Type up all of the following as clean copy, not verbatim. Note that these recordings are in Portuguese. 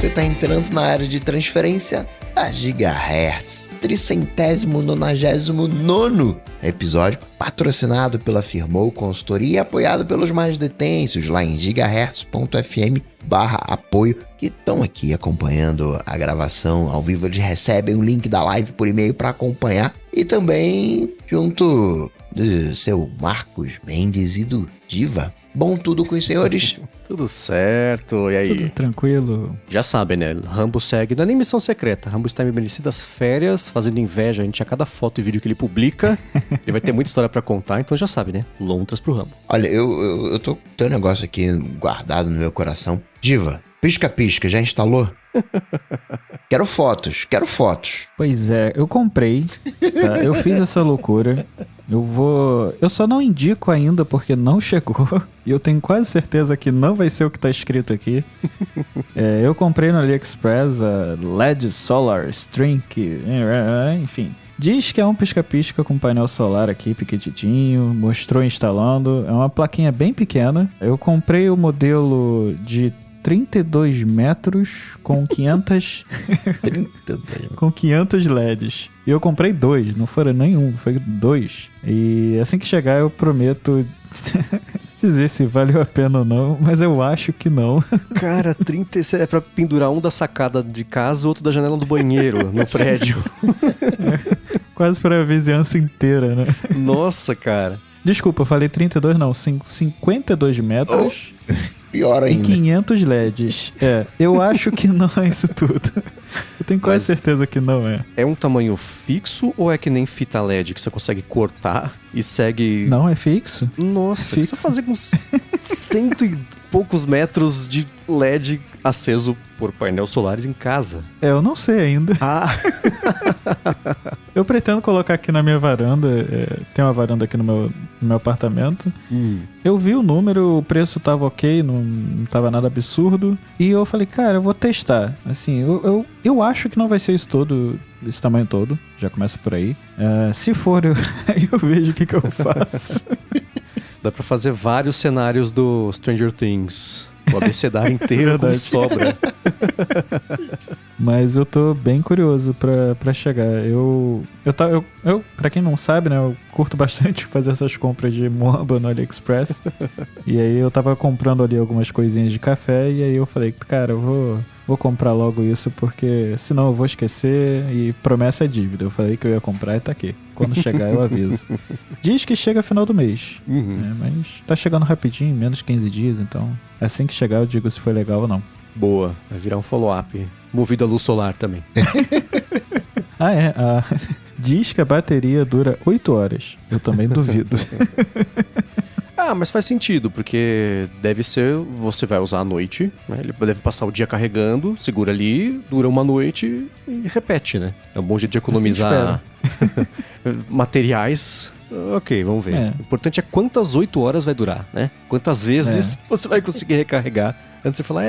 Você está entrando na área de transferência da Gigahertz. 399º episódio, patrocinado pela Firmou Consultoria e apoiado pelos mais detensos lá em gigahertz.fm/apoio, que estão aqui acompanhando a gravação ao vivo. Eles recebem o link da live por e-mail para acompanhar, e também junto do seu Marcos Mendes e do Diva. Bom tudo com os senhores? Tudo certo, e aí? Tudo tranquilo. Já sabem, né? Rambo segue, não é nem missão secreta. Rambo está em merecidas férias, fazendo inveja a gente a cada foto e vídeo que ele publica. Ele vai ter muita história pra contar, então já sabe, né? Lontras pro Rambo. Olha, eu tô com um negócio aqui guardado no meu coração. Diva, pisca-pisca, já instalou? Quero fotos. Pois é, eu comprei, tá? Eu fiz essa loucura. Eu só não indico ainda porque não chegou. E eu tenho quase certeza que não vai ser o que tá escrito aqui. Eu comprei no AliExpress a LED Solar String, enfim. Diz que é um pisca-pisca com painel solar aqui, pequititinho, mostrou instalando. É uma plaquinha bem pequena. Eu comprei o modelo de 32 metros com 500... 32. com 500 LEDs. E eu comprei 2, não foram nenhum, foi 2. E assim que chegar eu prometo dizer se valeu a pena ou não, mas eu acho que não. Cara, 36 é pra pendurar um da sacada de casa, outro da janela do banheiro, no prédio. Quase pra vizinhança inteira, né? Nossa, cara. Desculpa, eu falei 32 não, 52 metros. Pior ainda. E 500 LEDs. Eu acho que não é isso tudo. Eu tenho quase certeza que não é. É um tamanho fixo ou é que nem fita LED que você consegue cortar e segue... Não, é fixo. Nossa, fixo. Você fazer com 100 e poucos metros de LED aceso por painel solares em casa. Eu não sei ainda. Eu pretendo colocar aqui na minha varanda. Tem uma varanda aqui no meu apartamento. Eu vi o número, o preço tava ok, não tava nada absurdo. E eu falei, cara, eu vou testar. Assim, eu acho que não vai ser isso todo, esse tamanho todo. Já começa por aí. Se for, aí eu vejo o que eu faço. Dá pra fazer vários cenários do Stranger Things. O abecedário inteiro com sobra. Mas eu tô bem curioso pra chegar. Eu, pra quem não sabe, né, eu curto bastante fazer essas compras de Moamba no AliExpress. E aí eu tava comprando ali algumas coisinhas de café, e aí eu falei, cara, eu vou comprar logo isso, porque senão eu vou esquecer, e promessa é dívida. Eu falei que eu ia comprar e tá aqui. Quando chegar eu aviso. Diz que chega final do mês, mas tá chegando rapidinho, menos de 15 dias, então assim que chegar eu digo se foi legal ou não. Boa, vai virar um follow-up. Movido a luz solar também. Diz que a bateria dura 8 horas. Eu também duvido. Mas faz sentido, porque deve ser, você vai usar à noite, né? Ele deve passar o dia carregando, segura ali, dura uma noite e repete, né? É um bom jeito de economizar materiais. Ok, vamos ver. O importante é quantas 8 horas vai durar, né? Quantas vezes você vai conseguir recarregar antes de falar,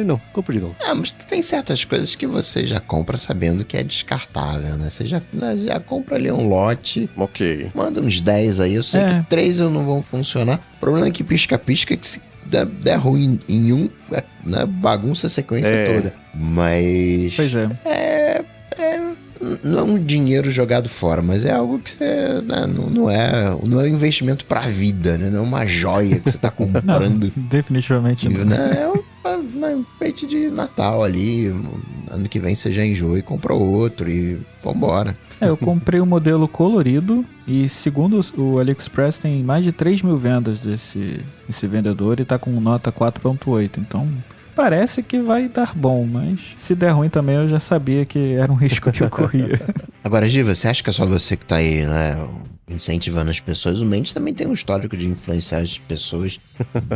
não, compra de novo. Mas tem certas coisas que você já compra sabendo que é descartável, né? Você já compra ali um lote. Ok. Manda uns 10 aí, eu sei que 3 não vão funcionar. O problema é que pisca-pisca, que se der ruim em um, né, bagunça a sequência toda. Mas... Pois não é um dinheiro jogado fora, mas é algo que você, né, não é um investimento pra vida, né? Não é uma joia que você tá comprando. Não, definitivamente não. Né? É um enfeite de Natal ali. Ano que vem você já enjoa e compra outro e vambora. Eu comprei um modelo colorido e, segundo o AliExpress, tem mais de 3 mil vendas desse vendedor e tá com nota 4.8, então... Parece que vai dar bom, mas se der ruim também eu já sabia que era um risco que eu corria. Agora, Giva, você acha que é só você que tá aí, né, incentivando as pessoas? O Mendes também tem um histórico de influenciar as pessoas.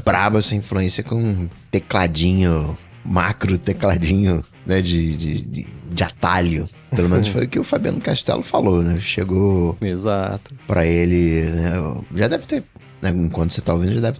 Brabo essa influência com tecladinho, macro tecladinho, né, de atalho. Pelo menos foi o que o Fabiano Castelo falou, né? Chegou... Exato. Pra ele, né, já deve ter... Enquanto você tá ouvindo, já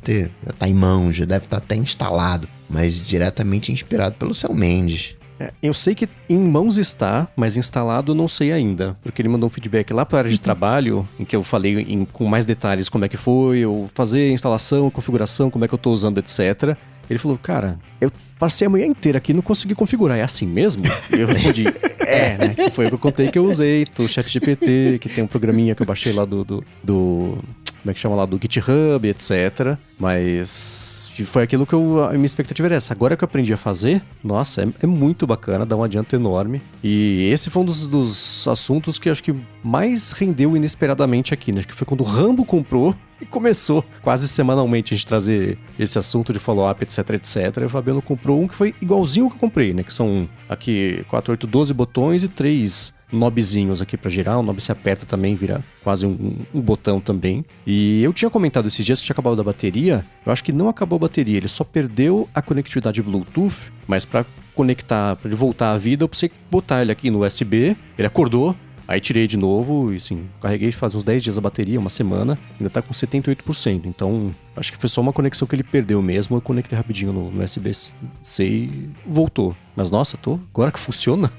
tá em mão, já deve estar até instalado, mas diretamente inspirado pelo seu Mendes. Eu sei que em mãos está, mas instalado não sei ainda, porque ele mandou um feedback lá para a área de trabalho, em que eu falei com mais detalhes como é que foi, eu fazer instalação, configuração, como é que eu tô usando, etc. Ele falou, cara, eu passei a manhã inteira aqui e não consegui configurar. É assim mesmo? E eu respondi, né? Que foi o que eu contei que eu usei, o ChatGPT, que tem um programinha que eu baixei lá do como é que chama lá? Do GitHub, etc. Mas foi aquilo que a minha expectativa era essa. Agora que eu aprendi a fazer, nossa, é muito bacana, dá um adianto enorme. E esse foi um dos assuntos que eu acho que mais rendeu inesperadamente aqui, né? Acho que foi quando o Rambo comprou e começou quase semanalmente a gente trazer esse assunto de follow-up, etc, etc. E o Fabiano comprou um que foi igualzinho ao que eu comprei, né? Que são aqui 4, 8, 12 botões e 3 knobzinhos aqui pra girar. O knob se aperta também, vira quase um botão também. E eu tinha comentado esses dias que tinha acabado da bateria. Eu acho que não acabou a bateria, ele só perdeu a conectividade Bluetooth, mas pra conectar, pra ele voltar à vida, eu precisei botar ele aqui no USB, ele acordou. Aí tirei de novo e assim, carreguei faz uns 10 dias a bateria, uma semana, ainda tá com 78%. Então, acho que foi só uma conexão que ele perdeu mesmo. Eu conectei rapidinho no USB-C e voltou. Mas nossa, agora que funciona,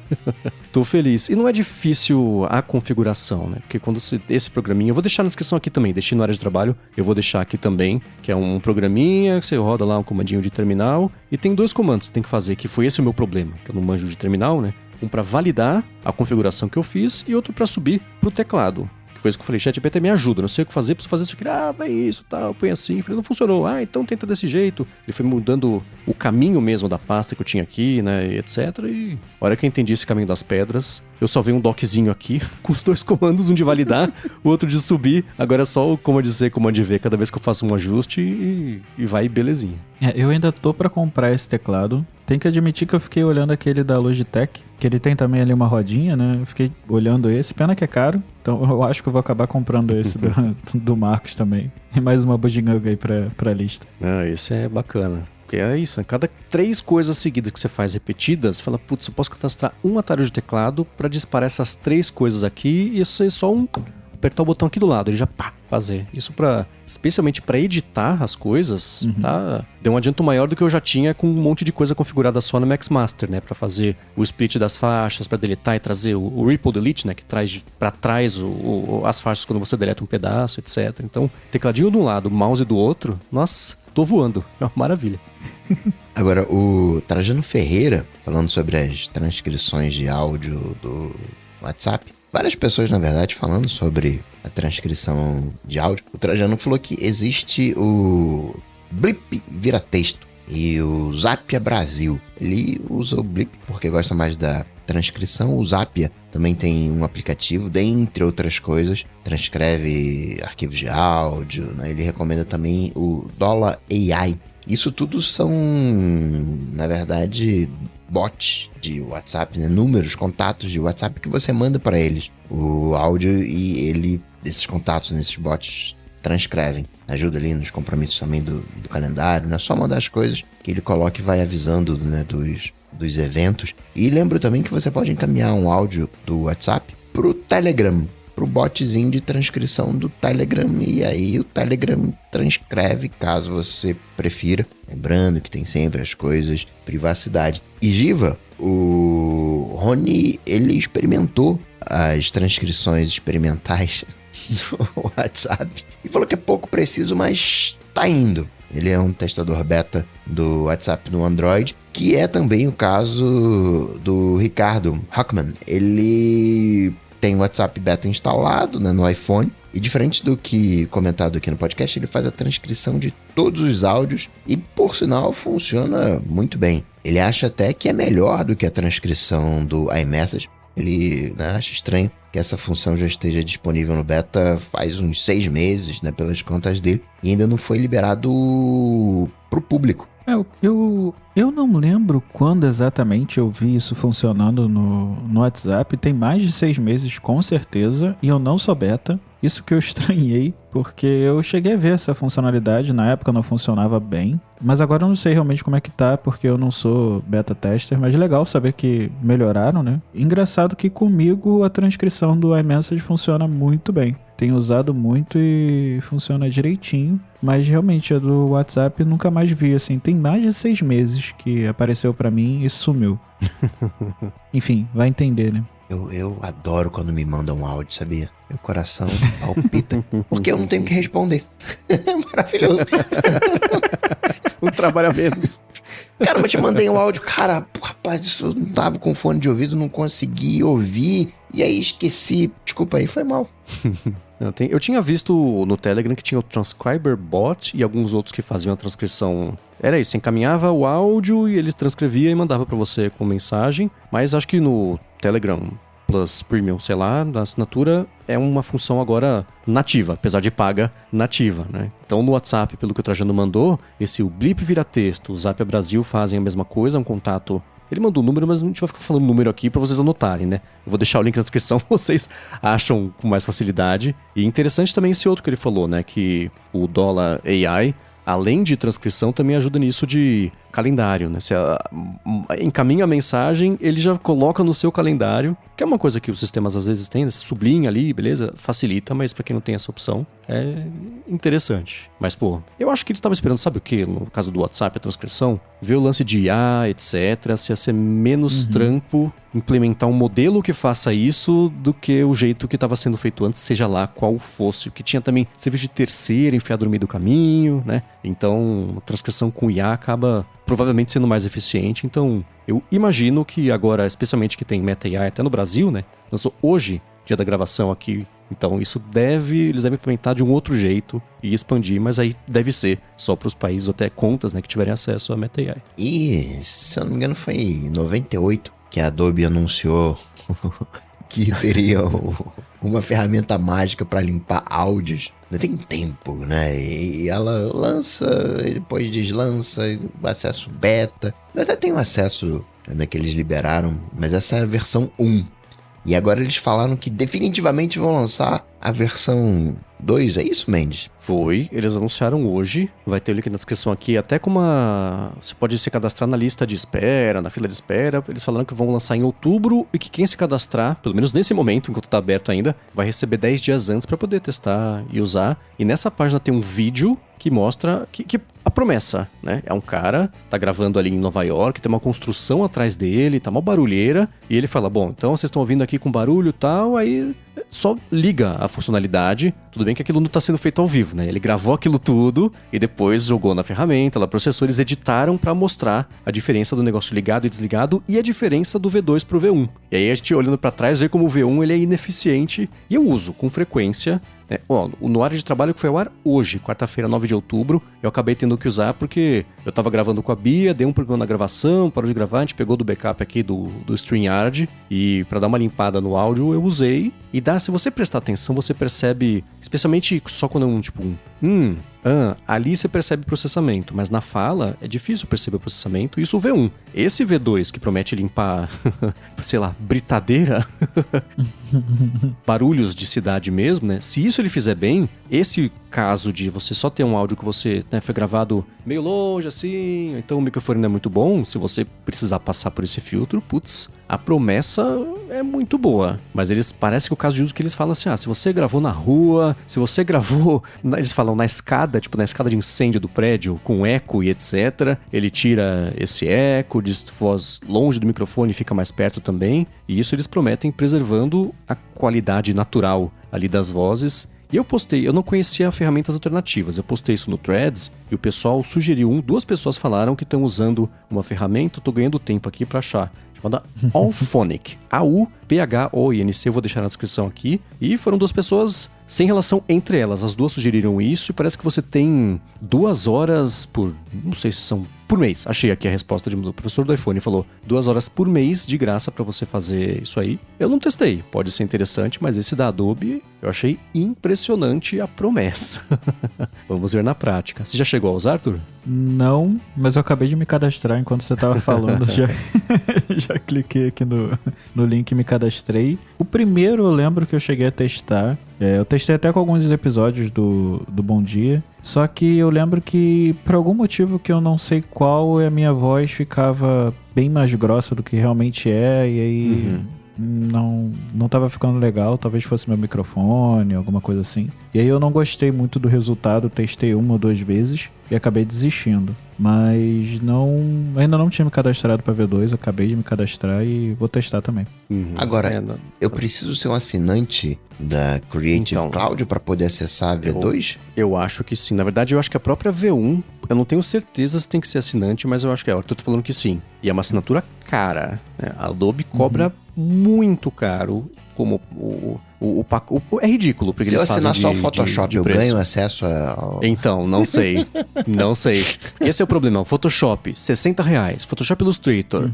tô feliz. E não é difícil a configuração, né? Porque quando esse programinha, eu vou deixar na descrição aqui também, deixei na área de trabalho, eu vou deixar aqui também, que é um programinha que você roda lá um comandinho de terminal e tem 2 comandos que tem que fazer, que foi esse o meu problema, que eu não manjo de terminal, né? Um para validar a configuração que eu fiz e outro para subir pro teclado. Que foi isso que eu falei, ChatGPT me ajuda, não sei o que fazer, preciso fazer isso aqui. Vai isso, tal, põe assim. Falei, não funcionou. Então tenta desse jeito. Ele foi mudando o caminho mesmo da pasta que eu tinha aqui, né, e etc. E a hora que eu entendi esse caminho das pedras, eu salvei um doczinho aqui com os 2 comandos, um de validar, o outro de subir. Agora é só o comando C, comando V, cada vez que eu faço um ajuste e vai belezinha. Eu ainda tô pra comprar esse teclado. Tem que admitir que eu fiquei olhando aquele da Logitech, que ele tem também ali uma rodinha, né? Eu fiquei olhando esse, pena que é caro. Então eu acho que eu vou acabar comprando esse do Marcos também. E mais uma bugiganga aí pra lista. Esse é bacana. Porque é isso, né? Cada 3 coisas seguidas que você faz repetidas, você fala, putz, eu posso cadastrar um atalho de teclado pra disparar essas 3 coisas aqui e isso é só apertar o botão aqui do lado, ele já fazer. Isso especialmente para editar as coisas, tá? Deu um adianto maior do que eu já tinha com um monte de coisa configurada só no Max Master, né? Para fazer o split das faixas, para deletar e trazer o Ripple Delete, né? Que traz para trás as faixas quando você deleta um pedaço, etc. Então, tecladinho de um lado, mouse do outro, nossa, tô voando. É uma maravilha. Agora, o Trajano Ferreira, falando sobre as transcrições de áudio do WhatsApp, várias pessoas, na verdade, falando sobre a transcrição de áudio. O Trajano falou que existe o Blip vira texto e o Zapia Brasil. Ele usa o Blip porque gosta mais da transcrição. O Zapia também tem um aplicativo, dentre outras coisas, transcreve arquivos de áudio, né? Ele recomenda também o Dollar AI. Isso tudo são, na verdade, bots de WhatsApp, né? Números, contatos de WhatsApp que você manda para eles o áudio e esses contatos nesses bots transcrevem. Ajuda ali nos compromissos também do calendário, não é só mandar as coisas que ele coloca e vai avisando, né, dos eventos. E lembro também que você pode encaminhar um áudio do WhatsApp pro Telegram, pro botzinho de transcrição do Telegram, e aí o Telegram transcreve caso você prefira, lembrando que tem sempre as coisas privacidade. E Giva, o Rony, ele experimentou as transcrições experimentais do WhatsApp e falou que é pouco preciso, mas tá indo. Ele é um testador beta do WhatsApp no Android, que é também o caso do Ricardo Hockman. Ele tem o WhatsApp beta instalado, né, no iPhone, e diferente do que comentado aqui no podcast, ele faz a transcrição de todos os áudios e, por sinal, funciona muito bem. Ele acha até que é melhor do que a transcrição do iMessage. Ele, né, acha estranho que essa função já esteja disponível no beta faz uns 6 meses, né, pelas contas dele, e ainda não foi liberado pro público. Eu não lembro quando exatamente eu vi isso funcionando no WhatsApp. Tem mais de 6 meses, com certeza, e eu não sou beta. Isso que eu estranhei, porque eu cheguei a ver essa funcionalidade, na época não funcionava bem, mas agora eu não sei realmente como é que tá, porque eu não sou beta tester, mas legal saber que melhoraram, né? Engraçado que comigo a transcrição do iMessage funciona muito bem. Tenho usado muito e funciona direitinho, mas realmente a do WhatsApp nunca mais vi, assim, tem mais de 6 meses que apareceu pra mim e sumiu. Enfim, vai entender, né? Eu adoro quando me mandam um áudio, sabia? Meu coração palpita, porque eu não tenho que responder. É maravilhoso. Um trabalho a menos. Cara, mas te mandei um áudio. Cara, rapaz, eu não tava com fone de ouvido, não consegui ouvir. E aí esqueci. Desculpa aí, foi mal. Eu tinha visto no Telegram que tinha o Transcriber Bot e alguns outros que faziam a transcrição. Era isso, encaminhava o áudio e ele transcrevia e mandava pra você com mensagem. Mas acho que no Telegram Plus Premium, sei lá, da assinatura, é uma função agora nativa, apesar de paga, nativa, né? Então no WhatsApp, pelo que o Trajano mandou, o Blip vira texto, o Zap Brasil fazem a mesma coisa, um contato. Ele mandou o número, mas a gente vai ficar falando o número aqui pra vocês anotarem, né? Eu vou deixar o link na descrição, vocês acham com mais facilidade. E interessante também esse outro que ele falou, né? Que o Dollar AI, além de transcrição, também ajuda nisso de calendário, né? Você encaminha a mensagem, ele já coloca no seu calendário, que é uma coisa que os sistemas às vezes têm, né? Você sublinha ali, beleza? Facilita, mas pra quem não tem essa opção, é interessante. Mas, pô, eu acho que eles estavam esperando, sabe o quê? No caso do WhatsApp, a transcrição, ver o lance de IA, etc., se ia ser menos trampo implementar um modelo que faça isso do que o jeito que estava sendo feito antes, seja lá qual fosse. Que tinha também serviço de terceiro enfiado no meio do caminho, né? Então, a transcrição com IA acaba provavelmente sendo mais eficiente. Então, eu imagino que agora, especialmente que tem Meta AI até no Brasil, né? Lançou hoje, dia da gravação aqui. Então, eles devem implementar de um outro jeito e expandir, mas aí deve ser só para os países ou até contas, né, que tiverem acesso a Meta AI. E, se eu não me engano, foi em 98 que a Adobe anunciou que teria uma ferramenta mágica para limpar áudios. Tem tempo, né? E ela lança, e depois deslança, o acesso beta. Eu até tenho acesso, né, que eles liberaram, mas essa é a versão 1. E agora eles falaram que definitivamente vão lançar a versão 2, é isso, Mendes? Foi, eles anunciaram hoje, vai ter o link na descrição aqui, até com você pode se cadastrar na lista de espera, na fila de espera. Eles falaram que vão lançar em outubro e que quem se cadastrar, pelo menos nesse momento, enquanto tá aberto ainda, vai receber 10 dias antes para poder testar e usar. E nessa página tem um vídeo que mostra que a promessa, né? É um cara, tá gravando ali em Nova York, tem uma construção atrás dele, tá uma barulheira, e ele fala, bom, então vocês estão ouvindo aqui com barulho e tal, aí só liga a funcionalidade. Tudo bem que aquilo não tá sendo feito ao vivo, né? Ele gravou aquilo tudo e depois jogou na ferramenta, ela processou, eles editaram pra mostrar a diferença do negócio ligado e desligado e a diferença do V2 pro V1. E aí a gente olhando pra trás vê como o V1 ele é ineficiente e eu uso com frequência. No área de trabalho que foi ao ar hoje, quarta-feira, 9 de outubro, eu acabei tendo que usar porque eu tava gravando com a Bia, deu um problema na gravação, parou de gravar, a gente pegou do backup aqui do StreamYard e pra dar uma limpada no áudio eu usei. E se você prestar atenção, você percebe, especialmente só quando é ali você percebe processamento, mas na fala é difícil perceber o processamento, isso o V1. Esse V2 que promete limpar, sei lá, britadeira, barulhos de cidade mesmo, né? Se isso ele fizer bem, esse caso de você só ter um áudio que você, né, foi gravado meio longe assim, então o microfone não é muito bom, se você precisar passar por esse filtro, putz, a promessa é muito boa. Mas parece que o caso de uso que eles falam assim, se você gravou na rua, se você gravou, eles falam na escada, tipo na escada de incêndio do prédio, com eco e etc, ele tira esse eco, diz voz longe do microfone e fica mais perto também, e isso eles prometem preservando a qualidade natural ali das vozes. E eu não conhecia ferramentas alternativas, eu postei isso no Threads e o pessoal sugeriu, 2 pessoas falaram que estão usando uma ferramenta, eu tô ganhando tempo aqui pra achar, chamada Auphonic, AUPHOINC, eu vou deixar na descrição aqui, e foram 2 pessoas sem relação entre elas, as 2 sugeriram isso e parece que você tem 2 horas não sei se são por mês, achei aqui a resposta do professor do iPhone, falou 2 horas por mês de graça pra você fazer isso aí. Eu não testei, pode ser interessante, mas esse da Adobe eu achei impressionante a promessa. Vamos ver na prática. Você já chegou a usar, Arthur? Não, mas eu acabei de me cadastrar enquanto você tava falando, já cliquei aqui no link e me cadastrei. O primeiro eu lembro que eu cheguei a testar, eu testei até com alguns episódios do Bom Dia, só que eu lembro que por algum motivo que eu não sei qual, a minha voz ficava bem mais grossa do que realmente é, e aí não tava ficando legal, talvez fosse meu microfone, alguma coisa assim. E aí eu não gostei muito do resultado, testei 1 ou 2 vezes e acabei desistindo. Mas ainda não tinha me cadastrado para V2, acabei de me cadastrar e vou testar também. Agora, eu preciso ser um assinante da Creative Cloud para poder acessar a V2? Eu acho que sim. Na verdade, eu acho que a própria V1 Eu não tenho certeza se tem que ser assinante, mas eu acho que é. Eu tô falando que sim. E é uma assinatura cara, né? A Adobe cobra muito caro, como é ridículo. Porque Se eu eles fazem assinar só o Photoshop, eu ganho acesso ao... Então, não sei. Não sei. Esse é o problema. O Photoshop, R$60. Photoshop Illustrator,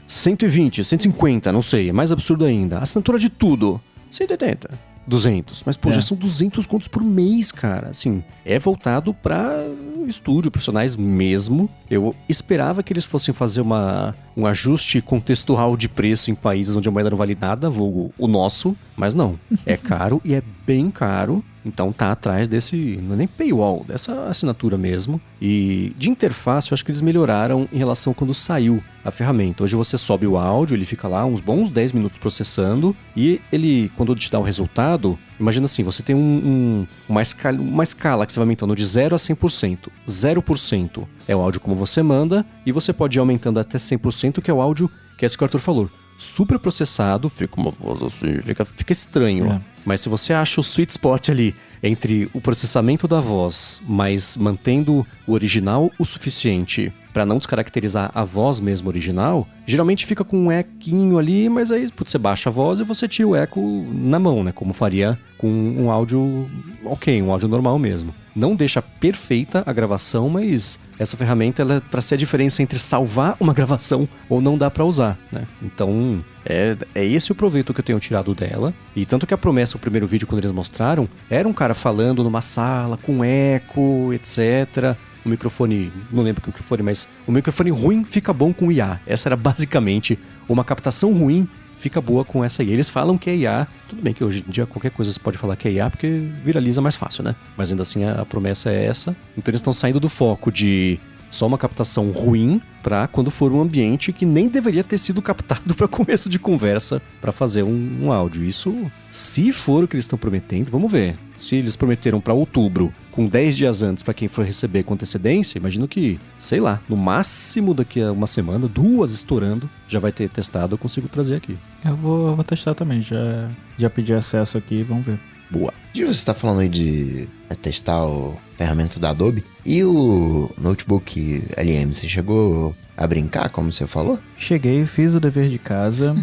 120, 150, não sei. É mais absurdo ainda. Assinatura de tudo, 180. 200. Mas, pô, já são 200 contos por mês, cara. Assim, é voltado pra estúdio, profissionais mesmo. Eu esperava que eles fossem fazer um ajuste contextual de preço em países onde a moeda não vale nada, vulgo o nosso, mas não. É caro e é bem caro. Então tá atrás desse, não é nem paywall, dessa assinatura mesmo. E de interface, eu acho que eles melhoraram em relação a quando saiu a ferramenta. Hoje você sobe o áudio, ele fica lá uns bons 10 minutos processando. E ele, quando te dá o resultado, imagina assim, você tem uma escala que você vai aumentando de 0 a 100%. 0% é o áudio como você manda, e você pode ir aumentando até 100%, que é o áudio que é esse que o Arthur falou. Super processado, fica uma voz assim, fica estranho. Mas se você acha o sweet spot ali entre o processamento da voz, mas mantendo o original o suficiente para não descaracterizar a voz mesmo original, geralmente fica com um equinho ali, mas aí você baixa a voz e você tira o eco na mão, né? Como faria com um áudio ok, um áudio normal mesmo. Não deixa perfeita a gravação, mas essa ferramenta ela é para ser a diferença entre salvar uma gravação ou não dá para usar, né? Então é esse o proveito que eu tenho tirado dela. E tanto que a promessa, o primeiro vídeo quando eles mostraram, era um cara falando numa sala com eco, etc. O microfone, não lembro que microfone, mas o microfone ruim fica bom com IA. Essa era basicamente uma captação ruim fica boa com essa IA. Eles falam que é IA, tudo bem que hoje em dia qualquer coisa você pode falar que é IA porque viraliza mais fácil, né? Mas ainda assim a promessa é essa. Então eles estão saindo do foco de só uma captação ruim para quando for um ambiente que nem deveria ter sido captado para começo de conversa para fazer um áudio. Isso, se for o que eles estão prometendo, vamos ver. Se eles prometeram para outubro, com 10 dias antes para quem for receber com antecedência, imagino que, sei lá, no máximo daqui a uma semana, 2 estourando, já vai ter testado, eu consigo trazer aqui. Eu vou testar também, já pedi acesso aqui, vamos ver. Boa. E você tá falando aí de testar o ferramenta da Adobe. E o notebook LM, você chegou a brincar, como você falou? Cheguei, fiz o dever de casa.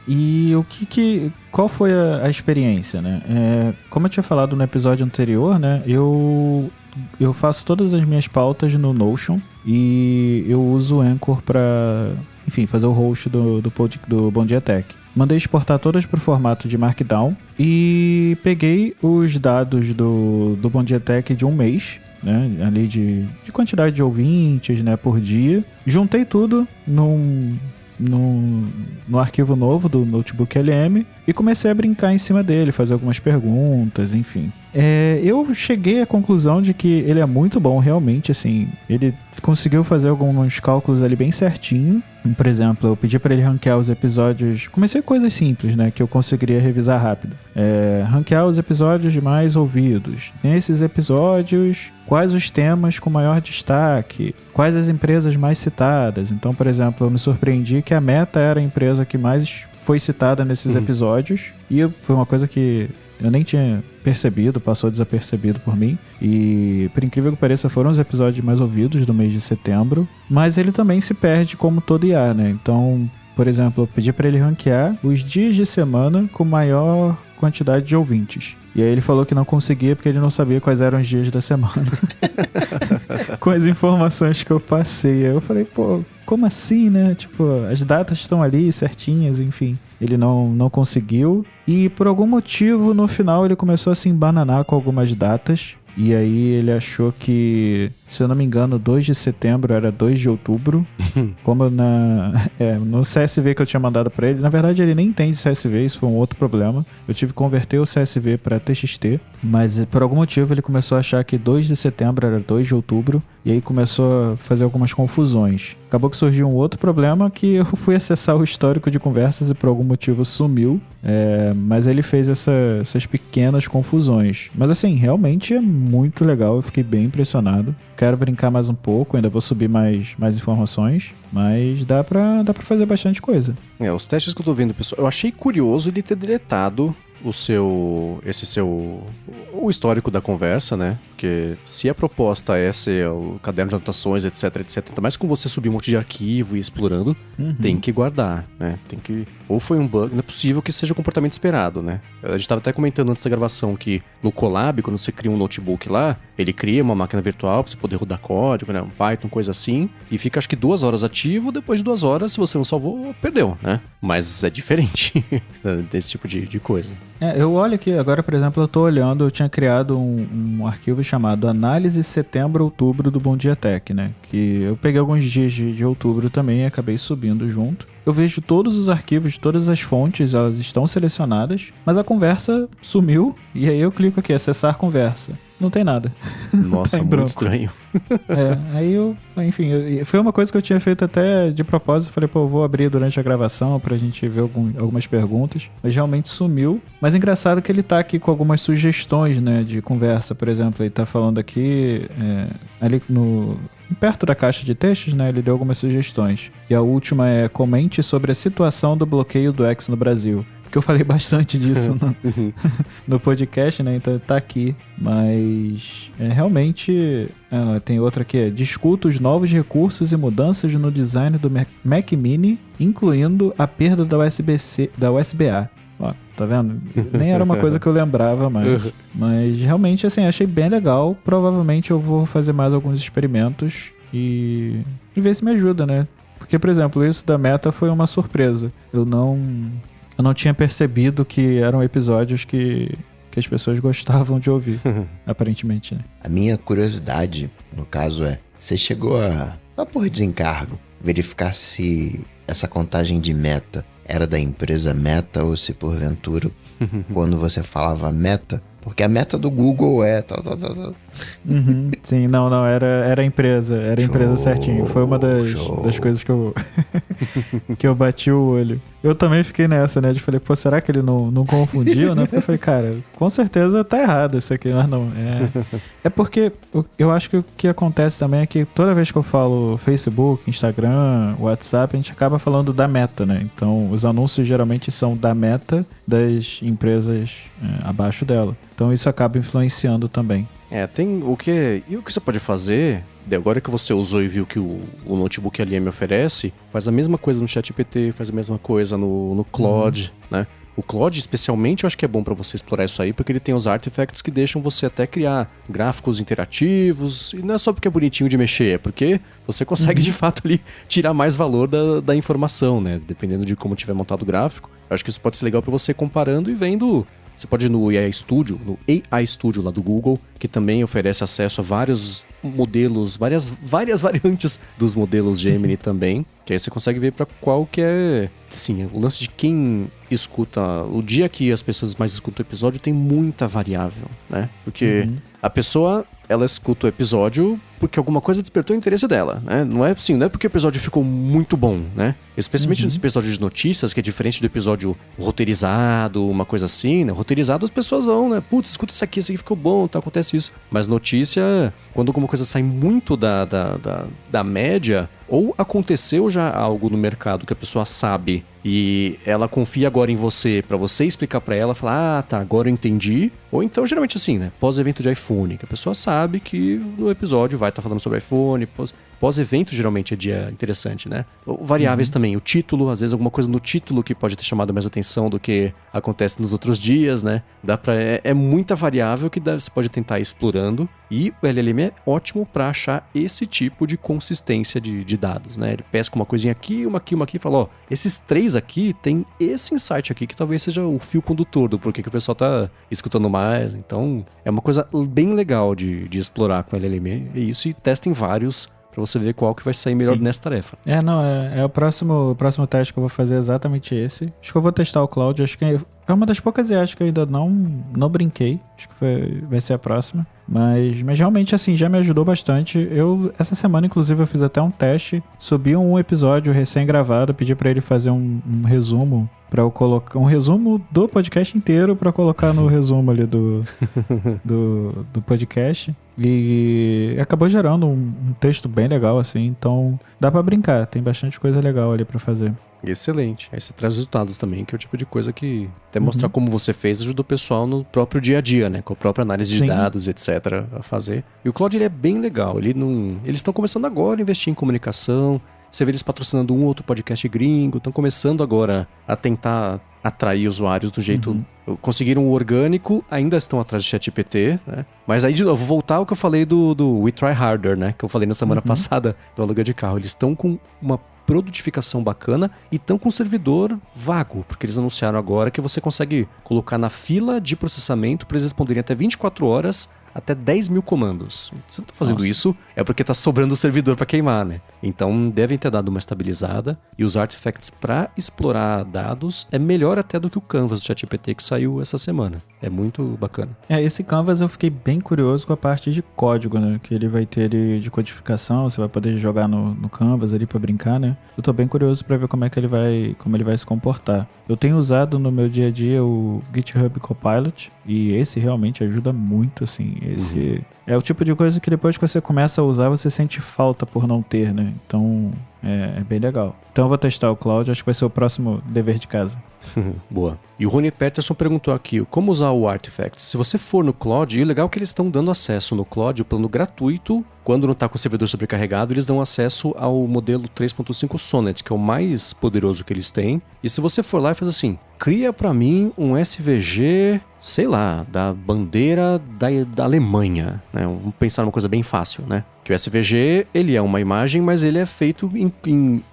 E qual foi a experiência, né? Como eu tinha falado no episódio anterior, né? Eu faço todas as minhas pautas no Notion e eu uso o Anchor para, enfim, fazer o host do Bom Dia Tech. Mandei exportar todas para o formato de Markdown e peguei os dados do Bom Dia Tech de um mês, né, ali de quantidade de ouvintes, né, por dia. Juntei tudo no arquivo novo do Notebook LM e comecei a brincar em cima dele, fazer algumas perguntas, enfim. Eu cheguei à conclusão de que ele é muito bom, realmente, assim, ele conseguiu fazer alguns cálculos ali bem certinho. Por exemplo, eu pedi para ele ranquear os episódios, comecei coisas simples, né, que eu conseguiria revisar rápido. Ranquear os episódios mais ouvidos. Nesses episódios, quais os temas com maior destaque? Quais as empresas mais citadas? Então, por exemplo, eu me surpreendi que a Meta era a empresa que mais foi citada nesses episódios, e foi uma coisa que eu nem tinha percebido, passou desapercebido por mim, e por incrível que pareça foram os episódios mais ouvidos do mês de setembro, mas ele também se perde como todo IA, né? Então, por exemplo, eu pedi para ele ranquear os dias de semana com maior quantidade de ouvintes. E aí ele falou que não conseguia porque ele não sabia quais eram os dias da semana. Com as informações que eu passei. Aí eu falei, pô, como assim, né? Tipo, as datas estão ali certinhas, enfim. Ele não conseguiu. E por algum motivo, no final, ele começou a se embananar com algumas datas. E aí ele achou que, se eu não me engano, 2 de setembro era 2 de outubro. Como no CSV que eu tinha mandado pra ele. Na verdade, ele nem entende CSV, isso foi um outro problema. Eu tive que converter o CSV pra TXT. Mas por algum motivo ele começou a achar que 2 de setembro era 2 de outubro. E aí começou a fazer algumas confusões. Acabou que surgiu um outro problema que eu fui acessar o histórico de conversas e por algum motivo sumiu. Mas ele fez essas pequenas confusões. Mas assim, realmente é muito legal, eu fiquei bem impressionado. Quero brincar mais um pouco, ainda vou subir mais informações, mas dá pra fazer bastante coisa. Os testes que eu tô vendo, pessoal, eu achei curioso ele ter deletado o histórico da conversa, né? Porque se a proposta é ser o caderno de anotações, etc, ainda mais com você subir um monte de arquivo e ir explorando, tem que guardar, né? Tem que... Ou foi um bug, não é possível que seja o comportamento esperado, né? A gente tava até comentando antes da gravação que no Colab, quando você cria um notebook lá, ele cria uma máquina virtual pra você poder rodar código, né? Um Python, coisa assim, e fica acho que 2 horas ativo, depois de 2 horas, se você não salvou, perdeu, né? Mas é diferente desse tipo de coisa. Eu olho aqui, agora, por exemplo, eu tô olhando, eu tinha criado um arquivo chamado Análise Setembro-Outubro do Bom Dia Tech, né? Que eu peguei alguns dias de outubro também e acabei subindo junto. Eu vejo todos os arquivos, todas as fontes, elas estão selecionadas, mas a conversa sumiu, e aí eu clico aqui, acessar conversa. Não tem nada. Nossa, tá muito estranho. Aí enfim, foi uma coisa que eu tinha feito até de propósito. Falei, pô, eu vou abrir durante a gravação pra gente ver algumas perguntas. Mas realmente sumiu. Mas é engraçado que ele tá aqui com algumas sugestões, né, de conversa. Por exemplo, ele tá falando aqui, ali perto da caixa de textos, né, ele deu algumas sugestões. E a última é: comente sobre a situação do bloqueio do X no Brasil. Porque eu falei bastante disso no podcast, né? Então tá aqui. Mas realmente tem outra aqui. Discuta os novos recursos e mudanças no design do Mac Mini, incluindo a perda da USB-A. Ó, tá vendo? Nem era uma coisa que eu lembrava mais. Mas realmente, assim, achei bem legal. Provavelmente eu vou fazer mais alguns experimentos e ver se me ajuda, né? Porque, por exemplo, isso da Meta foi uma surpresa. Eu não tinha percebido que eram episódios que as pessoas gostavam de ouvir, aparentemente, né? A minha curiosidade, no caso, você chegou por desencargo, verificar se essa contagem de meta era da empresa Meta ou se porventura, quando você falava meta, porque a meta do Google é tal. Sim, não, era a empresa, era a empresa certinho. Foi uma das coisas que eu que eu bati o olho. Eu também fiquei nessa, né, de falei, pô, será que ele não confundiu, né? Porque eu falei, cara, com certeza tá errado isso aqui, mas não, é porque eu acho que o que acontece também é que toda vez que eu falo Facebook, Instagram, WhatsApp, a gente acaba falando da Meta, né? Então, os anúncios geralmente são da Meta das empresas abaixo dela. Então, isso acaba influenciando também. Tem o que... E o que você pode fazer, agora que você usou e viu que o notebook ali me oferece, faz a mesma coisa no ChatGPT, faz a mesma coisa no Claude, né? O Claude, especialmente, eu acho que é bom pra você explorar isso aí, porque ele tem os artifacts que deixam você até criar gráficos interativos, e não é só porque é bonitinho de mexer, é porque você consegue, de fato, ali tirar mais valor da informação, né? Dependendo de como tiver montado o gráfico. Eu acho que isso pode ser legal pra você comparando e vendo... Você pode ir no AI Studio lá do Google, que também oferece acesso a vários modelos, várias variantes dos modelos Gemini também, que aí você consegue ver para qual que é... Sim, o lance de quem escuta... O dia que as pessoas mais escutam o episódio tem muita variável, né? Porque a pessoa... ela escuta o episódio porque alguma coisa despertou o interesse dela, né? Não é assim, não é porque o episódio ficou muito bom, né? Especialmente nesse episódio de notícias, que é diferente do episódio roteirizado, uma coisa assim, né? Roteirizado as pessoas vão, né? Putz, escuta isso aqui ficou bom, tá, acontece isso. Mas notícia, quando alguma coisa sai muito da média, ou aconteceu já algo no mercado que a pessoa sabe e ela confia agora em você, pra você explicar pra ela, falar, tá, agora eu entendi. Ou então, geralmente assim, né? Pós-evento de iPhone, que a pessoa sabe que no episódio vai estar falando sobre iPhone, pós-evento geralmente é dia interessante, né? Variáveis também, o título, às vezes alguma coisa no título que pode ter chamado mais atenção do que acontece nos outros dias, né? É muita variável que você pode tentar ir explorando, e o LLM é ótimo para achar esse tipo de consistência de dados, né? Ele pesca uma coisinha aqui, uma aqui e fala, ó, esses 3 aqui tem esse insight aqui que talvez seja o fio condutor do porquê que o pessoal tá escutando mais. Então, é uma coisa bem legal de explorar com o LLM, e isso, e testem vários pra você ver qual que vai sair melhor nessa tarefa. O próximo teste que eu vou fazer é exatamente esse. Acho que eu vou testar o Claude, acho que é uma das poucas IAs que eu ainda não brinquei. Acho que vai ser a próxima. Mas realmente, assim, já me ajudou bastante. Essa semana, inclusive, eu fiz até um teste. Subi um episódio recém-gravado, pedi pra ele fazer um resumo, pra eu colocar um resumo do podcast inteiro pra colocar no resumo ali do podcast. E acabou gerando um texto bem legal, assim. Então, dá pra brincar. Tem bastante coisa legal ali pra fazer. Excelente. Aí você traz resultados também, que é o tipo de coisa que até mostrar como você fez ajuda o pessoal no próprio dia a dia, né? Com a própria análise de dados, etc. a fazer. E o Claude, ele é bem legal. Eles estão começando agora a investir em comunicação. Você vê eles patrocinando um outro podcast gringo. Estão começando agora a tentar atrair usuários do jeito... Conseguiram o orgânico, ainda estão atrás de ChatGPT, né? Mas aí, de novo, vou voltar ao que eu falei do We Try Harder, né? Que eu falei na semana passada do aluguel de carro. Eles estão com uma produtificação bacana e estão com um servidor vago, porque eles anunciaram agora que você consegue colocar na fila de processamento para eles responderem até 24 horas até 10 mil comandos. Se você tá fazendo isso, é porque tá sobrando o servidor para queimar, né? Então devem ter dado uma estabilizada e os artifacts para explorar dados é melhor até do que o Canvas do ChatGPT que saiu essa semana. É muito bacana. Esse Canvas eu fiquei bem curioso com a parte de código, né? Que ele vai ter de codificação, você vai poder jogar no Canvas ali para brincar, né? Eu tô bem curioso para ver como ele vai se comportar. Eu tenho usado no meu dia a dia o GitHub Copilot e esse realmente ajuda muito, assim. Esse é o tipo de coisa que depois que você começa a usar, você sente falta por não ter, né? Então, é bem legal. Então eu vou testar o Claude, acho que vai ser o próximo dever de casa. Boa. E o Rony Peterson perguntou aqui, como usar o Artifacts? Se você for no Claude, e o legal é que eles estão dando acesso no Claude, o plano gratuito, quando não está com o servidor sobrecarregado, eles dão acesso ao modelo 3.5 Sonnet, que é o mais poderoso que eles têm. E se você for lá e faz assim, cria para mim um SVG, sei lá, da bandeira da Alemanha, né? Vamos pensar numa coisa bem fácil, né? Que o SVG, ele é uma imagem, mas ele é feito em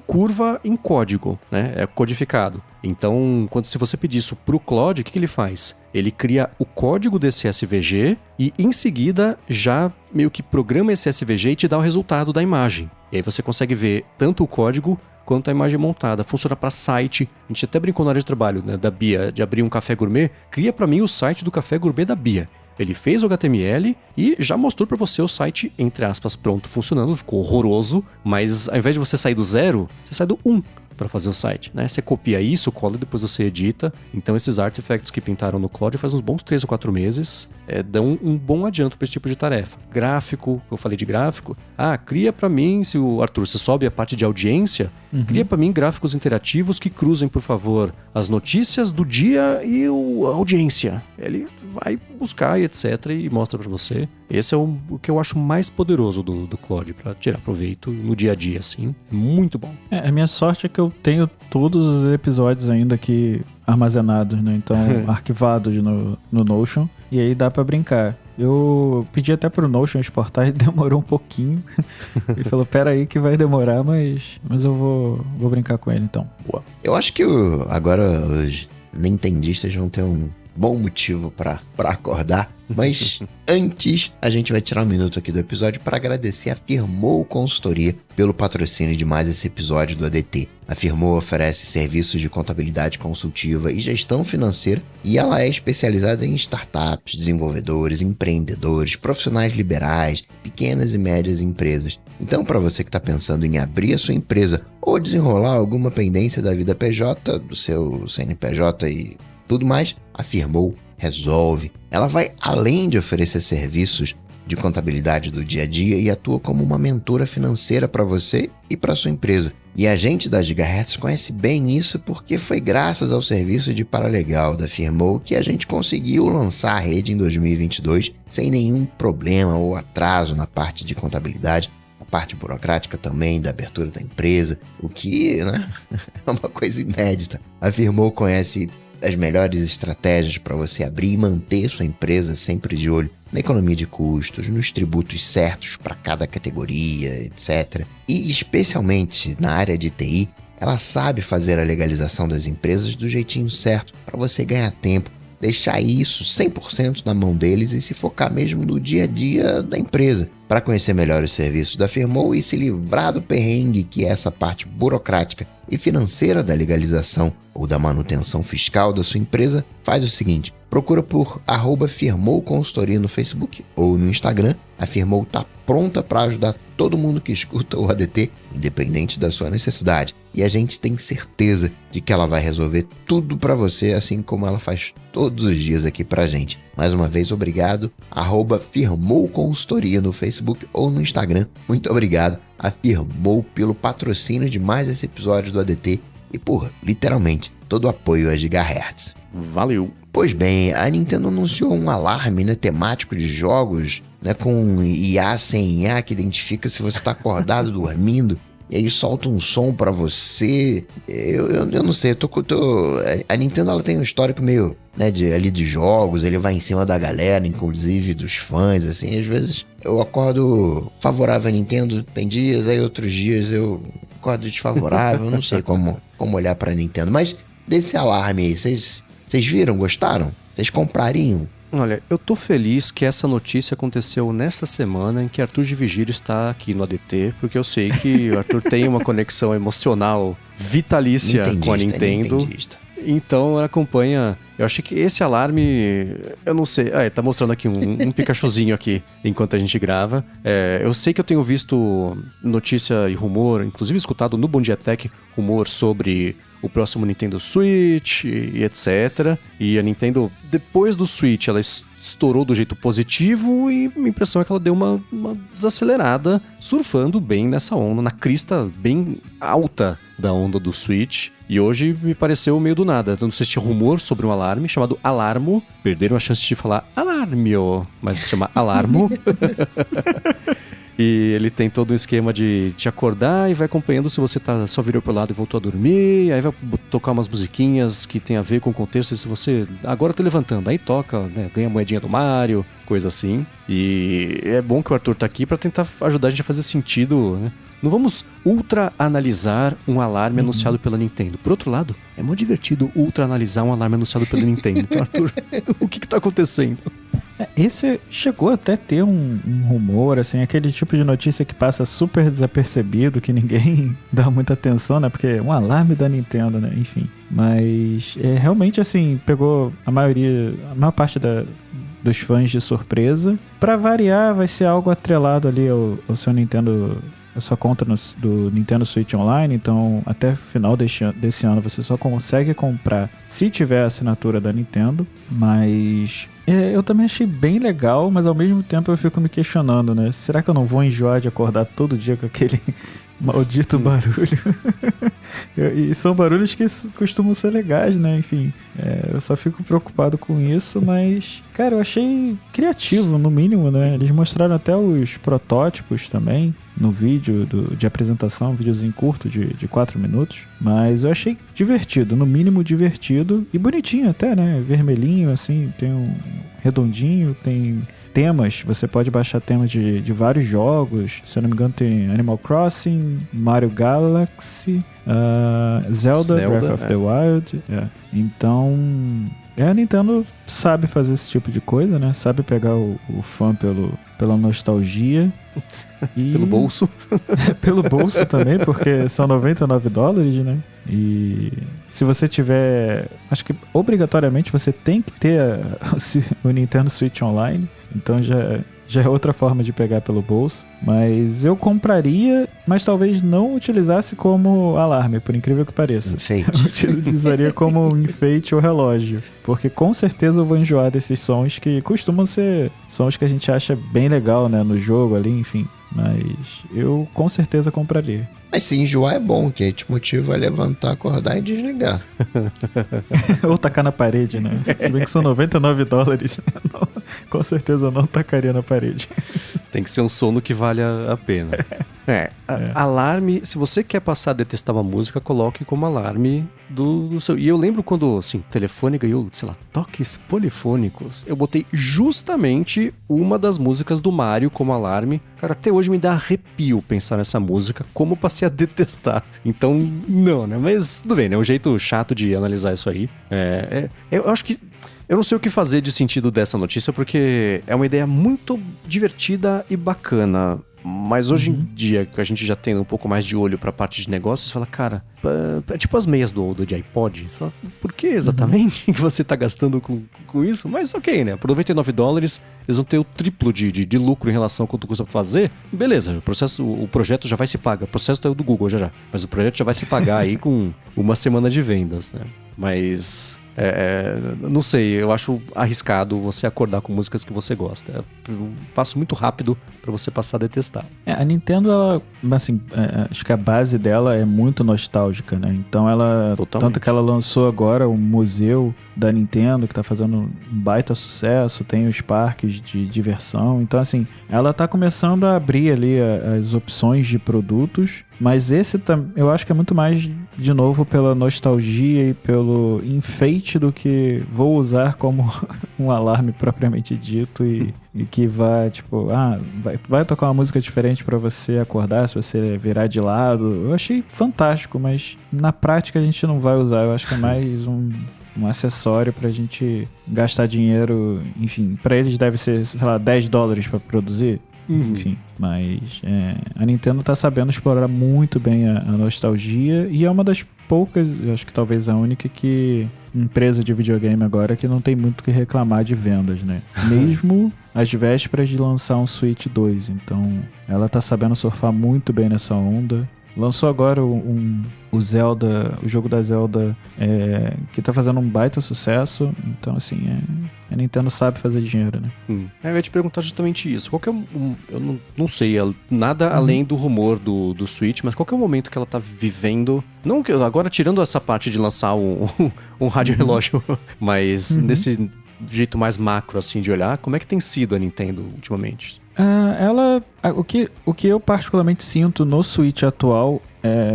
curva em código, né? É codificado. Então, se você pedir isso pro Claude, o que ele faz? Ele cria o código desse SVG e, em seguida, já meio que programa esse SVG e te dá o resultado da imagem. E aí você consegue ver tanto o código quanto a imagem montada. Funciona para site. A gente até brincou na área de trabalho, né, da Bia, de abrir um café gourmet. Cria para mim o site do café gourmet da Bia. Ele fez o HTML e já mostrou para você o site, entre aspas, pronto, funcionando. Ficou horroroso, mas ao invés de você sair do 0, você sai do 1 para fazer o site, né? Você copia isso, cola e depois você edita. Então esses artifacts que pintaram no Claude faz uns bons 3 ou 4 meses, dão um bom adianto para esse tipo de tarefa. Gráfico, eu falei de gráfico. Cria para mim, se o Arthur, você sobe a parte de audiência, cria para mim gráficos interativos que cruzem, por favor, as notícias do dia e a audiência. Ele vai buscar e etc. e mostra para você. Esse é o que eu acho mais poderoso do Claude para tirar proveito no dia a dia, assim. É muito bom. A minha sorte é que eu tenho todos os episódios ainda aqui armazenados, né? Então, arquivados no Notion. E aí dá pra brincar. Eu pedi até pro Notion exportar e demorou um pouquinho. Ele falou, pera aí que vai demorar, mas eu vou brincar com ele então. Boa. Eu acho que agora os nintendistas vão ter um bom motivo pra acordar. Mas antes, a gente vai tirar um minuto aqui do episódio para agradecer a Firmoo Consultoria pelo patrocínio de mais esse episódio do ADT. A Firmoo oferece serviços de contabilidade consultiva e gestão financeira e ela é especializada em startups, desenvolvedores, empreendedores, profissionais liberais, pequenas e médias empresas. Então, para você que está pensando em abrir a sua empresa ou desenrolar alguma pendência da vida PJ, do seu CNPJ e tudo mais, a Firmoo resolve. Ela vai além de oferecer serviços de contabilidade do dia a dia e atua como uma mentora financeira para você e para sua empresa. E a gente da Gigahertz conhece bem isso porque foi graças ao serviço de paralegal da Firmoo que a gente conseguiu lançar a rede em 2022 sem nenhum problema ou atraso na parte de contabilidade, a parte burocrática também da abertura da empresa, o que, né, é uma coisa inédita. A Firmoo conhece as melhores estratégias para você abrir e manter sua empresa sempre de olho na economia de custos, nos tributos certos para cada categoria, etc. E especialmente na área de TI, ela sabe fazer a legalização das empresas do jeitinho certo para você ganhar tempo, deixar isso 100% na mão deles e se focar mesmo no dia a dia da empresa. Para conhecer melhor os serviços da Firmoo e se livrar do perrengue que é essa parte burocrática e financeira da legalização ou da manutenção fiscal da sua empresa, faz o seguinte, procura por @firmouconsultoria no Facebook ou no Instagram. A Firmou tá pronta para ajudar todo mundo que escuta o ADT, independente da sua necessidade. E a gente tem certeza de que ela vai resolver tudo para você, assim como ela faz todos os dias aqui pra gente. Mais uma vez, obrigado. @firmouconsultoria no Facebook ou no Instagram. Muito obrigado a Firmou pelo patrocínio de mais esse episódio do ADT e por, literalmente, todo o apoio a Gigahertz. Valeu! Pois bem, a Nintendo anunciou um alarme, né, temático de jogos, né, com IA sem IA que identifica se você está acordado, dormindo, e aí solta um som pra você. Eu não sei, a Nintendo ela tem um histórico meio, né, de jogos, ele vai em cima da galera, inclusive dos fãs, assim, às vezes eu acordo favorável à Nintendo, tem dias, aí outros dias eu acordo desfavorável, eu não sei como olhar pra Nintendo, mas desse alarme aí, vocês viram, gostaram? Vocês comprariam? Olha, eu tô feliz que essa notícia aconteceu nesta semana em que Arthur de Vigília está aqui no ADT, porque eu sei que o Arthur tem uma conexão emocional vitalícia com a Nintendo. Então acompanha. Eu achei que esse alarme, eu não sei. Ele tá mostrando aqui um Pikachuzinho aqui enquanto a gente grava. Eu sei que eu tenho visto notícia e rumor, inclusive escutado no Bom Dia Tech, rumor sobre o próximo Nintendo Switch e etc. E a Nintendo, depois do Switch, ela estourou do jeito positivo e minha impressão é que ela deu uma desacelerada, surfando bem nessa onda, na crista bem alta da onda do Switch. E hoje me pareceu meio do nada. Eu não sei se tinha rumor sobre um alarme chamado Alarmo. Perderam a chance de falar Alarmio, mas se chama Alarmo. E ele tem todo um esquema de te acordar e vai acompanhando se você só virou pro lado e voltou a dormir. Aí vai tocar umas musiquinhas que tem a ver com o contexto. Se você agora tá levantando, aí toca, né, ganha a moedinha do Mario, coisa assim. E é bom que o Arthur tá aqui pra tentar ajudar a gente a fazer sentido, né? Não vamos ultra-analisar um alarme anunciado pela Nintendo. Por outro lado, é muito divertido ultra-analisar um alarme anunciado pela Nintendo. Então, Arthur, o que tá acontecendo? Esse chegou até a ter um rumor, assim, aquele tipo de notícia que passa super desapercebido, que ninguém dá muita atenção, né? Porque é um alarme da Nintendo, né? Enfim. Mas realmente, assim, pegou a maior parte dos fãs de surpresa. Pra variar, vai ser algo atrelado ali ao seu Nintendo, a sua conta do Nintendo Switch Online. Então, até o final desse ano, você só consegue comprar se tiver a assinatura da Nintendo. Mas eu também achei bem legal, mas ao mesmo tempo eu fico me questionando, né? Será que eu não vou enjoar de acordar todo dia com aquele maldito barulho? E são barulhos que costumam ser legais, né? Enfim, eu só fico preocupado com isso, mas, cara, eu achei criativo, no mínimo, né? Eles mostraram até os protótipos também no vídeo de apresentação, um videozinho curto de 4 minutos, mas eu achei divertido, no mínimo divertido e bonitinho até, né? Vermelhinho, assim, tem um redondinho, tem temas, você pode baixar temas de vários jogos, se eu não me engano tem Animal Crossing, Mario Galaxy, Zelda Breath of the Wild. Então, a Nintendo sabe fazer esse tipo de coisa, né? Sabe pegar o fã pela nostalgia. E pelo bolso. Pelo bolso também, porque são $99, né? E se você tiver... Acho que obrigatoriamente você tem que ter o Nintendo Switch Online. Então já é outra forma de pegar pelo bolso. Mas eu compraria, mas talvez não utilizasse como alarme, por incrível que pareça. Enfeite. Eu utilizaria como enfeite ou relógio. Porque com certeza eu vou enjoar desses sons que costumam ser sons que a gente acha bem legal, né? No jogo ali, enfim. Mas eu com certeza compraria. Mas se enjoar é bom, que aí te motiva a levantar, acordar e desligar. Ou tacar na parede, né? Se bem que são $99, não, com certeza não tacaria na parede. Tem que ser um sono que valha a pena. Alarme, se você quer passar a detestar uma música, coloque como alarme do seu... E eu lembro quando, assim, o telefone ganhou, sei lá, toques polifônicos, eu botei justamente uma das músicas do Mario como alarme. Cara, até hoje me dá arrepio pensar nessa música, como passei a detestar. Então, não, né? Mas tudo bem, né? É um jeito chato de analisar isso aí. Eu acho que... Eu não sei o que fazer de sentido dessa notícia, porque é uma ideia muito divertida e bacana. Mas hoje em dia, que a gente já tem um pouco mais de olho pra parte de negócios, você fala, cara, é tipo as meias do iPod. Você fala, por que exatamente que você tá gastando com isso? Mas ok, né? Por $99, eles vão ter o triplo de lucro em relação ao quanto custa pra fazer. Beleza, o projeto já vai se pagar. O processo é o do Google já. Mas o projeto já vai se pagar aí com uma semana de vendas, né? Mas... não sei, eu acho arriscado você acordar com músicas que você gosta. É um passo muito rápido pra você passar a detestar. A Nintendo, ela, assim, acho que a base dela é muito nostálgica, né? Então ela, Totalmente. tanto que ela lançou agora o museu da Nintendo, que tá fazendo um baita sucesso, tem os parques de diversão. Então, assim, ela tá começando a abrir ali as opções de produtos, mas esse eu acho que é muito mais, de novo, pela nostalgia e pelo enfeite do que vou usar como um alarme propriamente dito e que vai, tipo, vai tocar uma música diferente pra você acordar, se você virar de lado. Eu achei fantástico, mas na prática a gente não vai usar. Eu acho que é mais um acessório pra gente gastar dinheiro. Enfim, pra eles deve ser, sei lá, $10 pra produzir. Enfim, mas a Nintendo tá sabendo explorar muito bem a nostalgia e é uma das poucas, eu acho que talvez a única empresa de videogame agora que não tem muito o que reclamar de vendas, né? Mesmo às vésperas de lançar um Switch 2. Então, ela tá sabendo surfar muito bem nessa onda. Lançou agora o Zelda, o jogo da Zelda, que tá fazendo um baita sucesso. Então, assim, a Nintendo sabe fazer dinheiro, né? Eu ia te perguntar justamente isso. Qual que é eu não sei nada além do rumor do Switch, mas qual que é o momento que ela tá vivendo? Não, agora tirando essa parte de lançar um rádio relógio, mas nesse jeito mais macro, assim, de olhar, como é que tem sido a Nintendo ultimamente? O que eu particularmente sinto no Switch atual,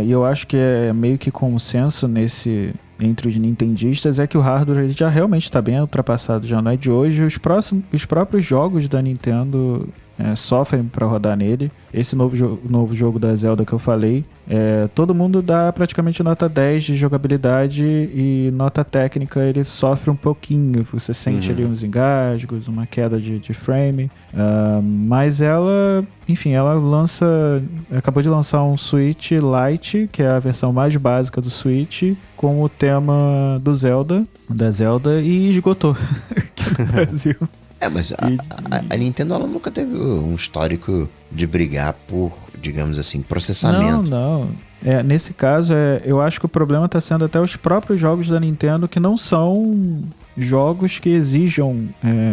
e eu acho que é meio que consenso entre os nintendistas, é que o hardware ele já realmente está bem ultrapassado, já não é de hoje. Os próprios jogos da Nintendo sofrem para rodar nele. Esse novo jogo da Zelda que eu falei, todo mundo dá praticamente nota 10 de jogabilidade e nota técnica ele sofre um pouquinho. Você sente ali uns engasgos, uma queda de frame. Mas ela, enfim, acabou de lançar um Switch Lite, que é a versão mais básica do Switch, com o tema da Zelda, e esgotou aqui no Brasil. Mas a Nintendo ela nunca teve um histórico de brigar por, digamos assim, processamento. Não. Nesse caso, eu acho que o problema está sendo até os próprios jogos da Nintendo que não são jogos que exijam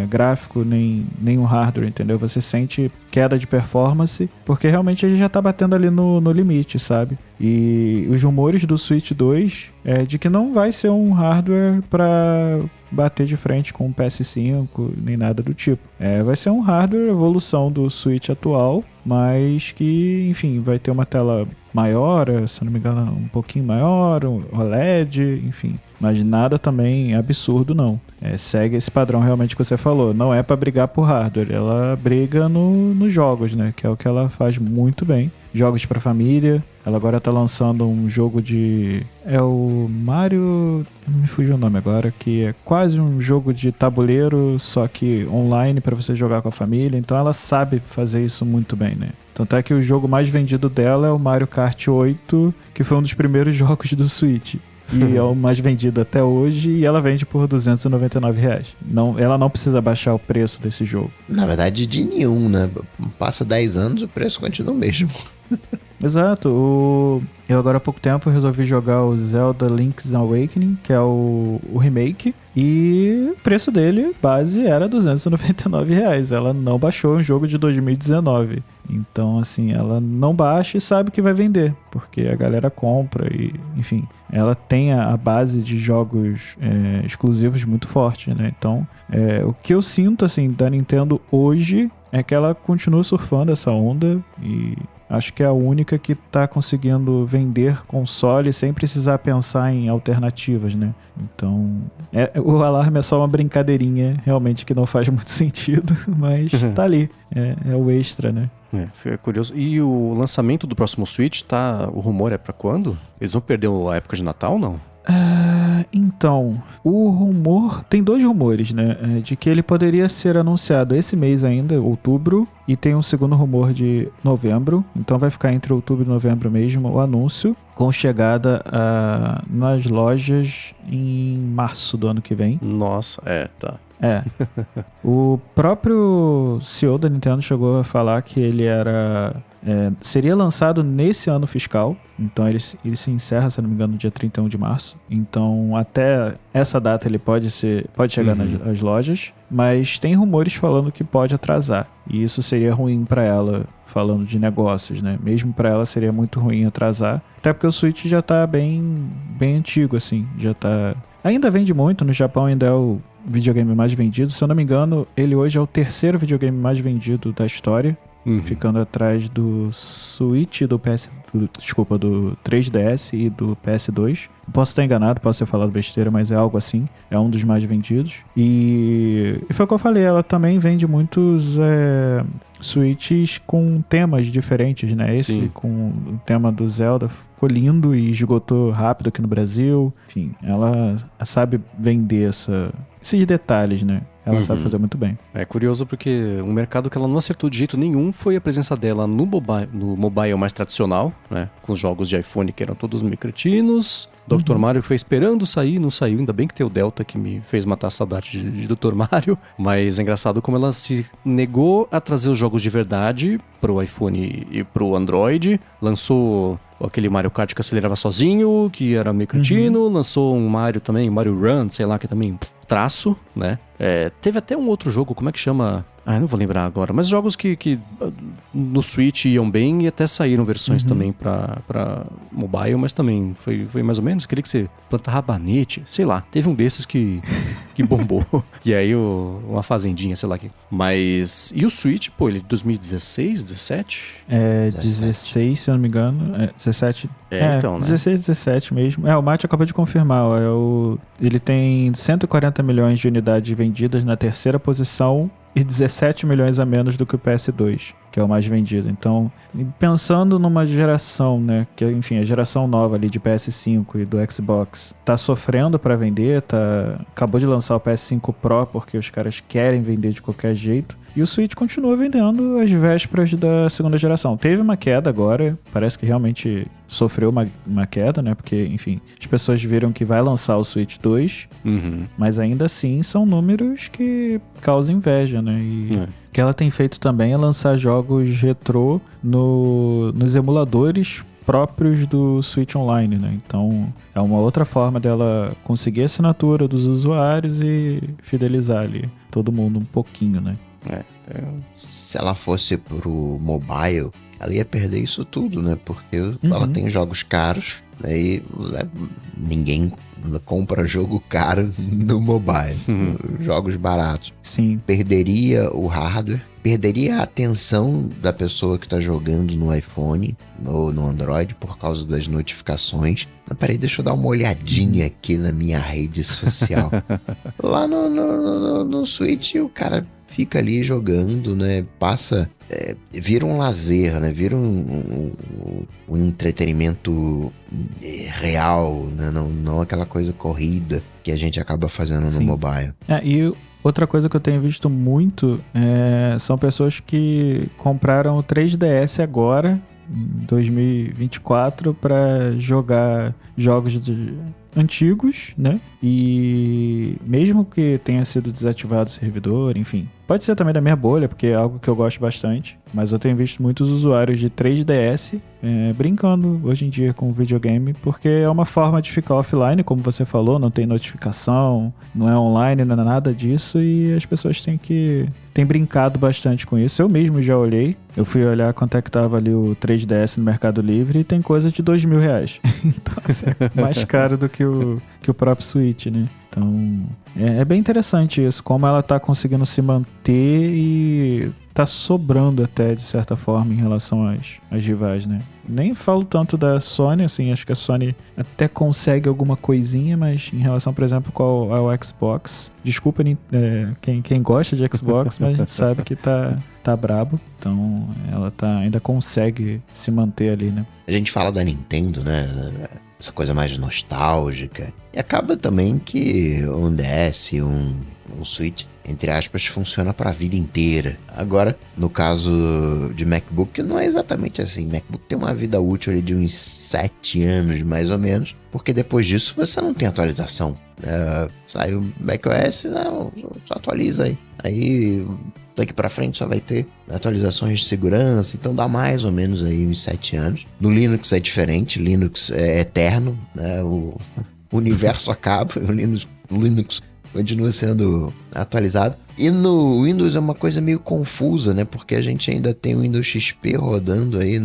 gráfico nem um hardware, entendeu? Você sente queda de performance porque realmente ele já tá batendo ali no limite, sabe? E os rumores do Switch 2 é de que não vai ser um hardware para bater de frente com o PS5 nem nada do tipo. Vai ser um hardware evolução do Switch atual, mas que, enfim, vai ter uma tela maior, se não me engano, um pouquinho maior, um OLED, enfim. Mas nada também absurdo, não. Segue esse padrão realmente que você falou. Não é pra brigar por hardware, ela briga nos jogos, né? Que é o que ela faz muito bem. Jogos pra família. Ela agora tá lançando um jogo o Mario... Me fugiu o nome agora. Que é quase um jogo de tabuleiro, só que online pra você jogar com a família. Então ela sabe fazer isso muito bem, né? Tanto é que o jogo mais vendido dela é o Mario Kart 8, que foi um dos primeiros jogos do Switch. E é o mais vendido até hoje, e ela vende por R$299. Ela não precisa baixar o preço desse jogo. Na verdade, de nenhum, né? Passa 10 anos, o preço continua o mesmo. Exato. Eu agora há pouco tempo resolvi jogar o Zelda Link's Awakening, que é o remake, e o preço dele, base, era R$299. Ela não baixou um jogo de 2019. Então, assim, ela não baixa e sabe que vai vender, porque a galera compra e, enfim, ela tem a base de jogos exclusivos muito forte, né? Então, o que eu sinto, assim, da Nintendo hoje é que ela continua surfando essa onda e acho que é a única que está conseguindo vender console sem precisar pensar em alternativas, né? Então, o alarme é só uma brincadeirinha, realmente, que não faz muito sentido, mas tá ali. É o extra, né? É curioso. E o lançamento do próximo Switch, o rumor é pra quando? Eles vão perder a época de Natal ou não? Então, o rumor... Tem 2 rumores, né? De que ele poderia ser anunciado esse mês ainda, outubro, e tem um segundo rumor de novembro. Então vai ficar entre outubro e novembro mesmo o anúncio, com chegada nas lojas em março do ano que vem. Nossa, tá. O próprio CEO da Nintendo chegou a falar que ele seria lançado nesse ano fiscal. Então ele se encerra, se não me engano, no dia 31 de março. Então até essa data ele pode chegar nas lojas. Mas tem rumores falando que pode atrasar. E isso seria ruim para ela, falando de negócios, né? Mesmo para ela seria muito ruim atrasar. Até porque o Switch já tá bem antigo, assim. Já tá... Ainda vende muito, no Japão ainda é o videogame mais vendido. Se eu não me engano, ele hoje é o 3º videogame mais vendido da história. Ficando atrás do Switch, do 3DS e do PS2. Posso estar enganado, posso ter falado besteira, mas é algo assim. É um dos mais vendidos. E foi o que eu falei, ela também vende muitos Switches com temas diferentes, né? Esse Sim. com o tema do Zelda ficou lindo e esgotou rápido aqui no Brasil. Enfim, ela sabe vender esses detalhes, né? Ela sabe fazer muito bem. É curioso porque um mercado que ela não acertou de jeito nenhum foi a presença dela no mobile mais tradicional, né? Com os jogos de iPhone que eram todos meio cretinos. Dr. Mario que foi esperando sair, não saiu. Ainda bem que tem o Delta que me fez matar a saudade de Dr. Mario. Mas é engraçado como ela se negou a trazer os jogos de verdade pro iPhone e pro Android. Lançou aquele Mario Kart que acelerava sozinho, que era meio cretino. Lançou um Mario também, Mario Run, sei lá, que também traço, né? Teve até um outro jogo, como é que chama? Eu não vou lembrar agora. Mas jogos que no Switch iam bem e até saíram versões também pra mobile, mas também foi mais ou menos. Queria que você planta rabanete, sei lá. Teve um desses que bombou. E aí uma fazendinha, sei lá. Mas... E o Switch, pô, ele é de 2016, 17? 16, se eu não me engano. 17. Então, né? 16, 17 mesmo. O Mate acabou de confirmar. Ele tem 140 milhões de unidades vendidas na 3ª posição e 17 milhões a menos do que o PS2, que é o mais vendido. Então, pensando numa geração, né, que enfim, a geração nova ali de PS5 e do Xbox tá sofrendo para vender, acabou de lançar o PS5 Pro porque os caras querem vender de qualquer jeito. E o Switch continua vendendo às vésperas da 2ª geração. Teve uma queda agora, parece que realmente sofreu uma queda, né? Porque, enfim, as pessoas viram que vai lançar o Switch 2, mas ainda assim são números que causam inveja, né? E o que ela tem feito também é lançar jogos retrô nos emuladores próprios do Switch Online, né? Então é uma outra forma dela conseguir a assinatura dos usuários e fidelizar ali todo mundo um pouquinho, né? Se ela fosse pro mobile, ela ia perder isso tudo, né? Porque ela tem jogos caros, né? E ninguém compra jogo caro no mobile. Jogos baratos. Sim. Perderia o hardware, perderia a atenção da pessoa que tá jogando no iPhone ou no Android por causa das notificações. Peraí, deixa eu dar uma olhadinha aqui na minha rede social. Lá no Switch, o cara fica ali jogando, né? Passa... vira um lazer, né? Vira um entretenimento real, né? Não aquela coisa corrida que a gente acaba fazendo no mobile. E outra coisa que eu tenho visto muito são pessoas que compraram o 3DS agora, em 2024, para jogar jogos antigos, né? E mesmo que tenha sido desativado o servidor, enfim. Pode ser também da minha bolha, porque é algo que eu gosto bastante. Mas eu tenho visto muitos usuários de 3DS brincando hoje em dia com o videogame, porque é uma forma de ficar offline, como você falou, não tem notificação, não é online, não é nada disso, e as pessoas têm brincado bastante com isso. Eu mesmo já olhei, eu fui olhar quanto é que tava ali o 3DS no Mercado Livre e tem coisa de R$2.000. Então, assim, é mais caro do que o próprio Switch, né? Então, é bem interessante isso, como ela tá conseguindo se manter e tá sobrando até, de certa forma, em relação às rivais, né? Nem falo tanto da Sony, assim, acho que a Sony até consegue alguma coisinha, mas em relação, por exemplo, ao Xbox, desculpa quem gosta de Xbox, mas a gente sabe que tá brabo, então ela ainda consegue se manter ali, né? A gente fala da Nintendo, né? essa coisa mais nostálgica. E acaba também que um DS, um Switch, entre aspas, funciona para a vida inteira. Agora, no caso de MacBook, não é exatamente assim. MacBook tem uma vida útil ali de uns 7 anos, mais ou menos, porque depois disso você não tem atualização. Sai o macOS, só atualiza aí. Aí, daqui pra frente só vai ter atualizações de segurança, então dá mais ou menos aí uns 7 anos. No Linux é diferente, Linux é eterno, né? O universo acaba, o Linux continua sendo atualizado. E no Windows é uma coisa meio confusa, né? Porque a gente ainda tem o Windows XP rodando aí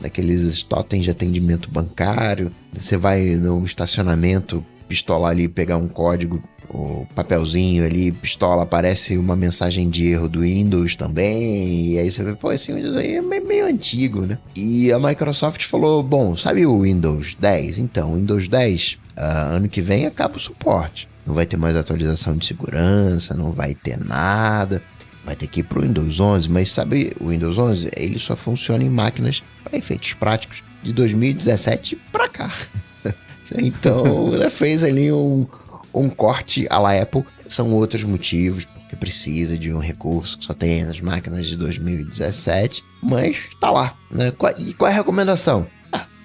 naqueles totens de atendimento bancário. Você vai no estacionamento, pistolar ali, pegar um código, o papelzinho ali, pistola, aparece uma mensagem de erro do Windows também. E aí você vê, pô, esse Windows aí é meio antigo, né? E a Microsoft falou, bom, sabe o Windows 10? Então, o Windows 10, ano que vem acaba o suporte. Não vai ter mais atualização de segurança, não vai ter nada. Vai ter que ir pro Windows 11, mas sabe, o Windows 11, ele só funciona em máquinas para efeitos práticos de 2017 para cá. Então, ela fez ali um corte à la Apple. São outros motivos, porque precisa de um recurso que só tem nas máquinas de 2017, mas tá lá, né? E qual é a recomendação?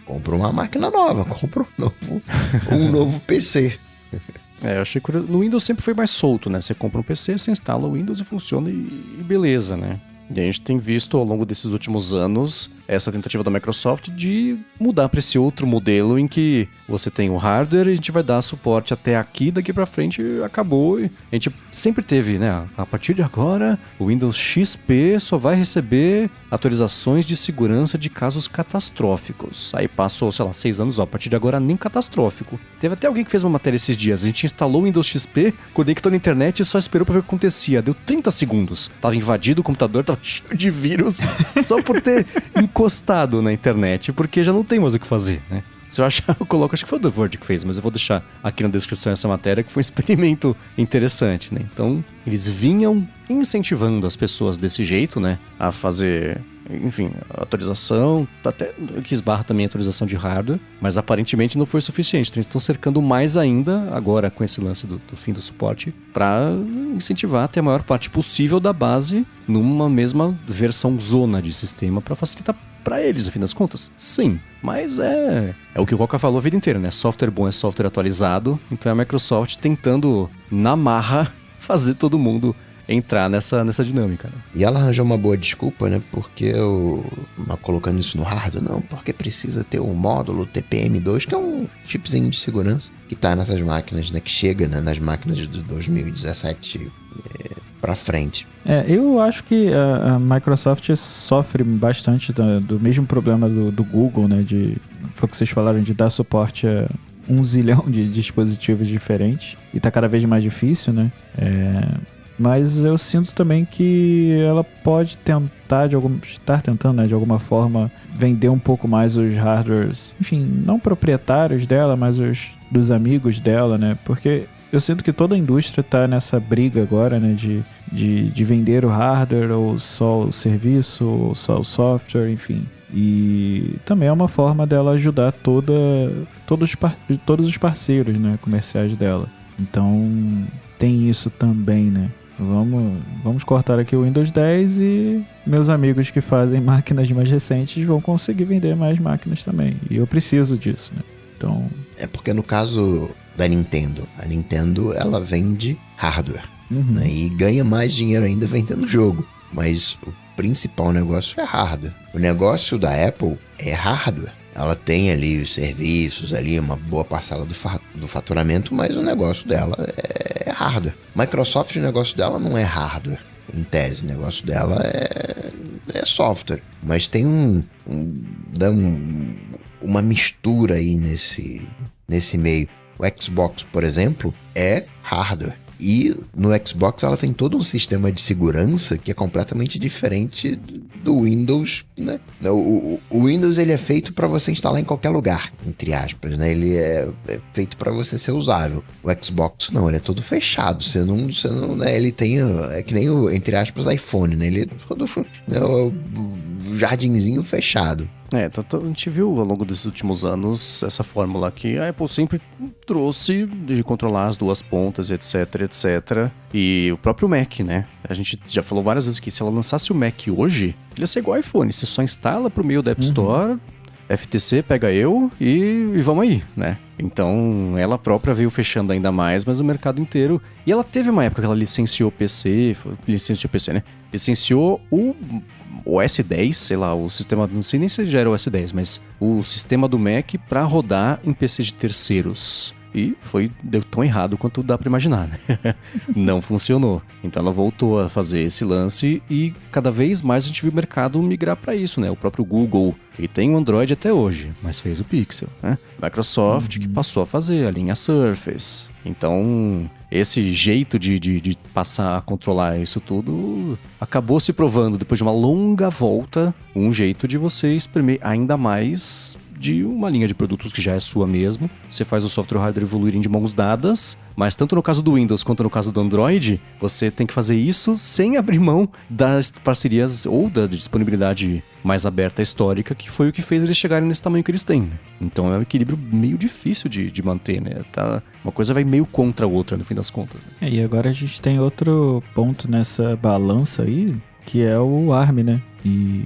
Compra uma máquina nova, compra um novo PC. Eu achei que no Windows sempre foi mais solto, né? Você compra um PC, você instala o Windows e funciona e beleza, né? E a gente tem visto ao longo desses últimos anos essa tentativa da Microsoft de mudar para esse outro modelo em que você tem o hardware e a gente vai dar suporte até aqui, daqui para frente acabou. A gente sempre teve, né? A partir de agora, o Windows XP só vai receber atualizações de segurança de casos catastróficos. Aí passou, sei lá, 6 anos, a partir de agora nem catastrófico. Teve até alguém que fez uma matéria esses dias. A gente instalou o Windows XP, conectou na internet e só esperou para ver o que acontecia. Deu 30 segundos. Tava invadido o computador, tava cheio de vírus, só por ter encostado na internet, porque já não tem mais o que fazer, né? Se eu achar, eu coloco, acho que foi o The Verge que fez, mas eu vou deixar aqui na descrição essa matéria, que foi um experimento interessante, né? Então, eles vinham incentivando as pessoas desse jeito, né? A fazer, enfim, atualização, até que esbarra também a atualização de hardware, mas aparentemente não foi suficiente. Então, eles estão cercando mais ainda, agora com esse lance do fim do suporte, para incentivar até a maior parte possível da base numa mesma versão zona de sistema, para facilitar para eles, no fim das contas. Sim, mas é o que o Coca falou a vida inteira, né? Software bom é software atualizado, então é a Microsoft tentando, na marra, fazer todo mundo entrar nessa dinâmica, né? E ela arranjou uma boa desculpa, né? Porque colocando isso no hardware, não, porque precisa ter um módulo TPM2, que é um chipzinho de segurança que tá nessas máquinas, né? Que chega, né, nas máquinas de 2017 pra frente. Eu acho que a Microsoft sofre bastante do mesmo problema do Google, né? Foi o que vocês falaram, de dar suporte a 1 zilhão de dispositivos diferentes. E tá cada vez mais difícil, né? Mas eu sinto também que ela pode estar tentando, né, de alguma forma, vender um pouco mais os hardwares, enfim, não proprietários dela, mas os dos amigos dela, né? Porque eu sinto que toda a indústria está nessa briga agora, né, de vender o hardware, ou só o serviço, ou só o software, enfim. E também é uma forma dela ajudar todos os parceiros, né, comerciais dela. Então tem isso também, né? Vamos cortar aqui o Windows 10 e meus amigos que fazem máquinas mais recentes vão conseguir vender mais máquinas também. E eu preciso disso, né? Então... É porque no caso da Nintendo, a Nintendo ela vende hardware, né? E ganha mais dinheiro ainda vendendo jogo. Mas o principal negócio é hardware. O negócio da Apple é hardware. Ela tem ali os serviços, ali uma boa parcela do faturamento, mas o negócio dela é hardware. Microsoft, o negócio dela não é hardware, em tese. O negócio dela é software. Mas tem uma mistura aí nesse meio. O Xbox, por exemplo, é hardware. E no Xbox ela tem todo um sistema de segurança que é completamente diferente do Windows, né? O Windows ele é feito para você instalar em qualquer lugar, entre aspas, né? Ele é feito para você ser usável. O Xbox não, ele é todo fechado. Você não, né? Ele tem, é que nem o, entre aspas, iPhone, né? Ele é todo, né, o jardinzinho fechado. A gente viu ao longo desses últimos anos essa fórmula que a Apple sempre trouxe de controlar as duas pontas, etc, etc. E o próprio Mac, né? A gente já falou várias vezes que se ela lançasse o Mac hoje, ele ia ser igual ao iPhone. Você só instala pro meio da App Store, FTC, pega eu e vamos aí, né? Então, ela própria veio fechando ainda mais, mas o mercado inteiro... E ela teve uma época que ela licenciou PC, né? Licenciou o S10, sei lá, o sistema... Não sei nem se já era o S10, mas o sistema do Mac pra rodar em PC de terceiros. E deu tão errado quanto dá pra imaginar, né? Não funcionou. Então ela voltou a fazer esse lance e cada vez mais a gente viu o mercado migrar pra isso, né? O próprio Google, que tem o Android até hoje, mas fez o Pixel, né? Microsoft, que passou a fazer a linha Surface. Então, esse jeito de passar a controlar isso tudo acabou se provando, depois de uma longa volta, um jeito de você espremer ainda mais de uma linha de produtos que já é sua mesmo. Você faz o software e o hardware evoluírem de mãos dadas, mas tanto no caso do Windows quanto no caso do Android, você tem que fazer isso sem abrir mão das parcerias ou da disponibilidade mais aberta histórica, que foi o que fez eles chegarem nesse tamanho que eles têm, né? Então é um equilíbrio meio difícil de manter, né? Uma coisa vai meio contra a outra, no fim das contas. Né? E agora a gente tem outro ponto nessa balança aí, que é o ARM, né? E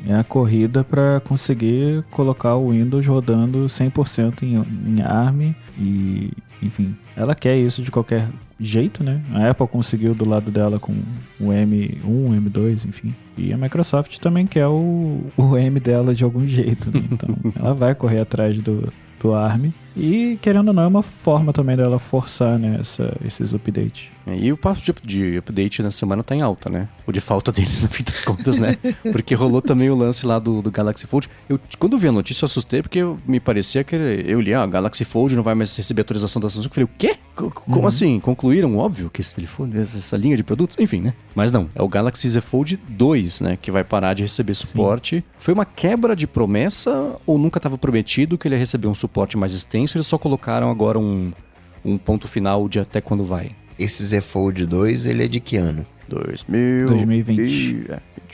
é a corrida para conseguir colocar o Windows rodando 100% em ARM e, enfim, ela quer isso de qualquer jeito, né? A Apple conseguiu do lado dela com o M1, M2, enfim. E a Microsoft também quer o M dela de algum jeito, né? Então ela vai correr atrás do ARM. E, querendo ou não, é uma forma também dela forçar, né, esses updates. E o passo de update na semana tá em alta, né? O de falta deles, no fim das contas, né? Porque rolou também o lance lá do Galaxy Fold. Quando eu vi a notícia, eu assustei, porque me parecia que eu li, Galaxy Fold não vai mais receber atualização da Samsung. Eu falei, o quê? Como assim? Concluíram? Óbvio que esse telefone, essa linha de produtos, enfim, né? Mas não, é o Galaxy Z Fold 2, né? Que vai parar de receber suporte. Sim. Foi uma quebra de promessa ou nunca estava prometido que ele ia receber um suporte mais extenso? Eles só colocaram agora um ponto final de até quando vai? Esse Z Fold 2, ele é de que ano? 2020.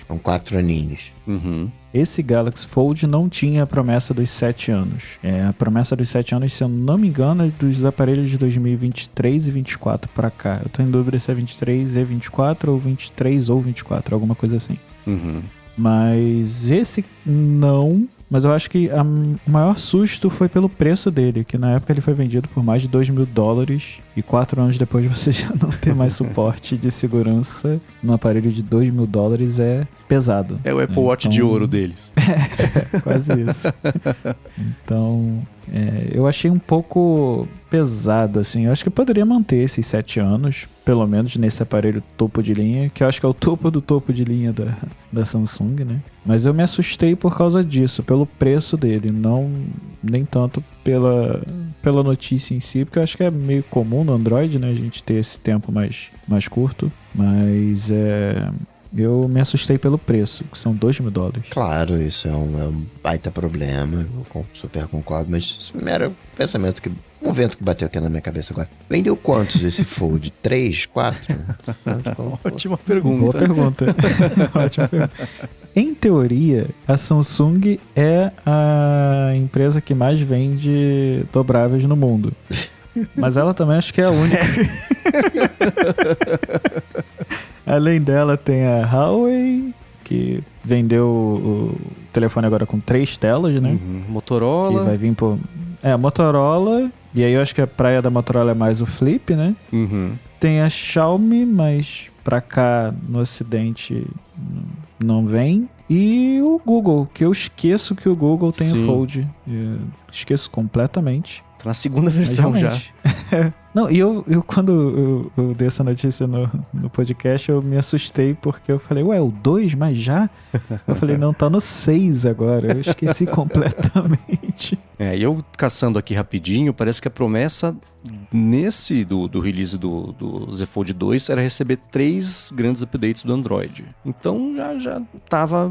São 4 aninhos. Uhum. Esse Galaxy Fold não tinha a promessa dos 7 anos. A promessa dos 7 anos, se eu não me engano, é dos aparelhos de 2023 e 24 pra cá. Eu tô em dúvida se é 23 e 24 ou 23 ou 24, alguma coisa assim. Uhum. Mas esse não... Mas eu acho que o maior susto foi pelo preço dele, que na época ele foi vendido por mais de $2.000 e 4 anos depois você já não ter mais suporte de segurança no aparelho de $2.000 é pesado. É o Apple Watch de ouro deles. Quase isso. Então, eu achei um pouco pesado, assim. Eu acho que poderia manter esses 7 anos, pelo menos nesse aparelho topo de linha, que eu acho que é o topo do topo de linha da Samsung, né? Mas eu me assustei por causa disso, pelo preço dele, não nem tanto pela notícia em si, porque eu acho que é meio comum no Android, né, a gente ter esse tempo mais curto, mas eu me assustei pelo preço, que são $2.000. Claro, isso é um baita problema, eu super concordo, mas isso é mero pensamento que... Um vento que bateu aqui na minha cabeça agora. Vendeu quantos esse Fold? 3, 4? Ótima pergunta. Boa pergunta. Ótima pergunta. Em teoria, a Samsung é a empresa que mais vende dobráveis no mundo. Mas ela também acho que é a única. Além dela tem a Huawei, que vendeu o telefone agora com 3 telas, né? Uhum. Motorola. Que vai vir por... Motorola. E aí eu acho que a praia da Motorola é mais o Flip, né? Uhum. Tem a Xiaomi, mas pra cá no ocidente não vem. E o Google, que eu esqueço que o Google tem o Fold. Esqueço completamente. Tá na segunda versão já. Não, e eu quando eu dei essa notícia no podcast, eu me assustei porque eu falei, ué, o 2, mas já? Eu falei, não, tá no 6 agora. Eu esqueci completamente. E eu caçando aqui rapidinho, parece que a promessa nesse do release do Z Fold 2 era receber 3 grandes updates do Android. Então já tava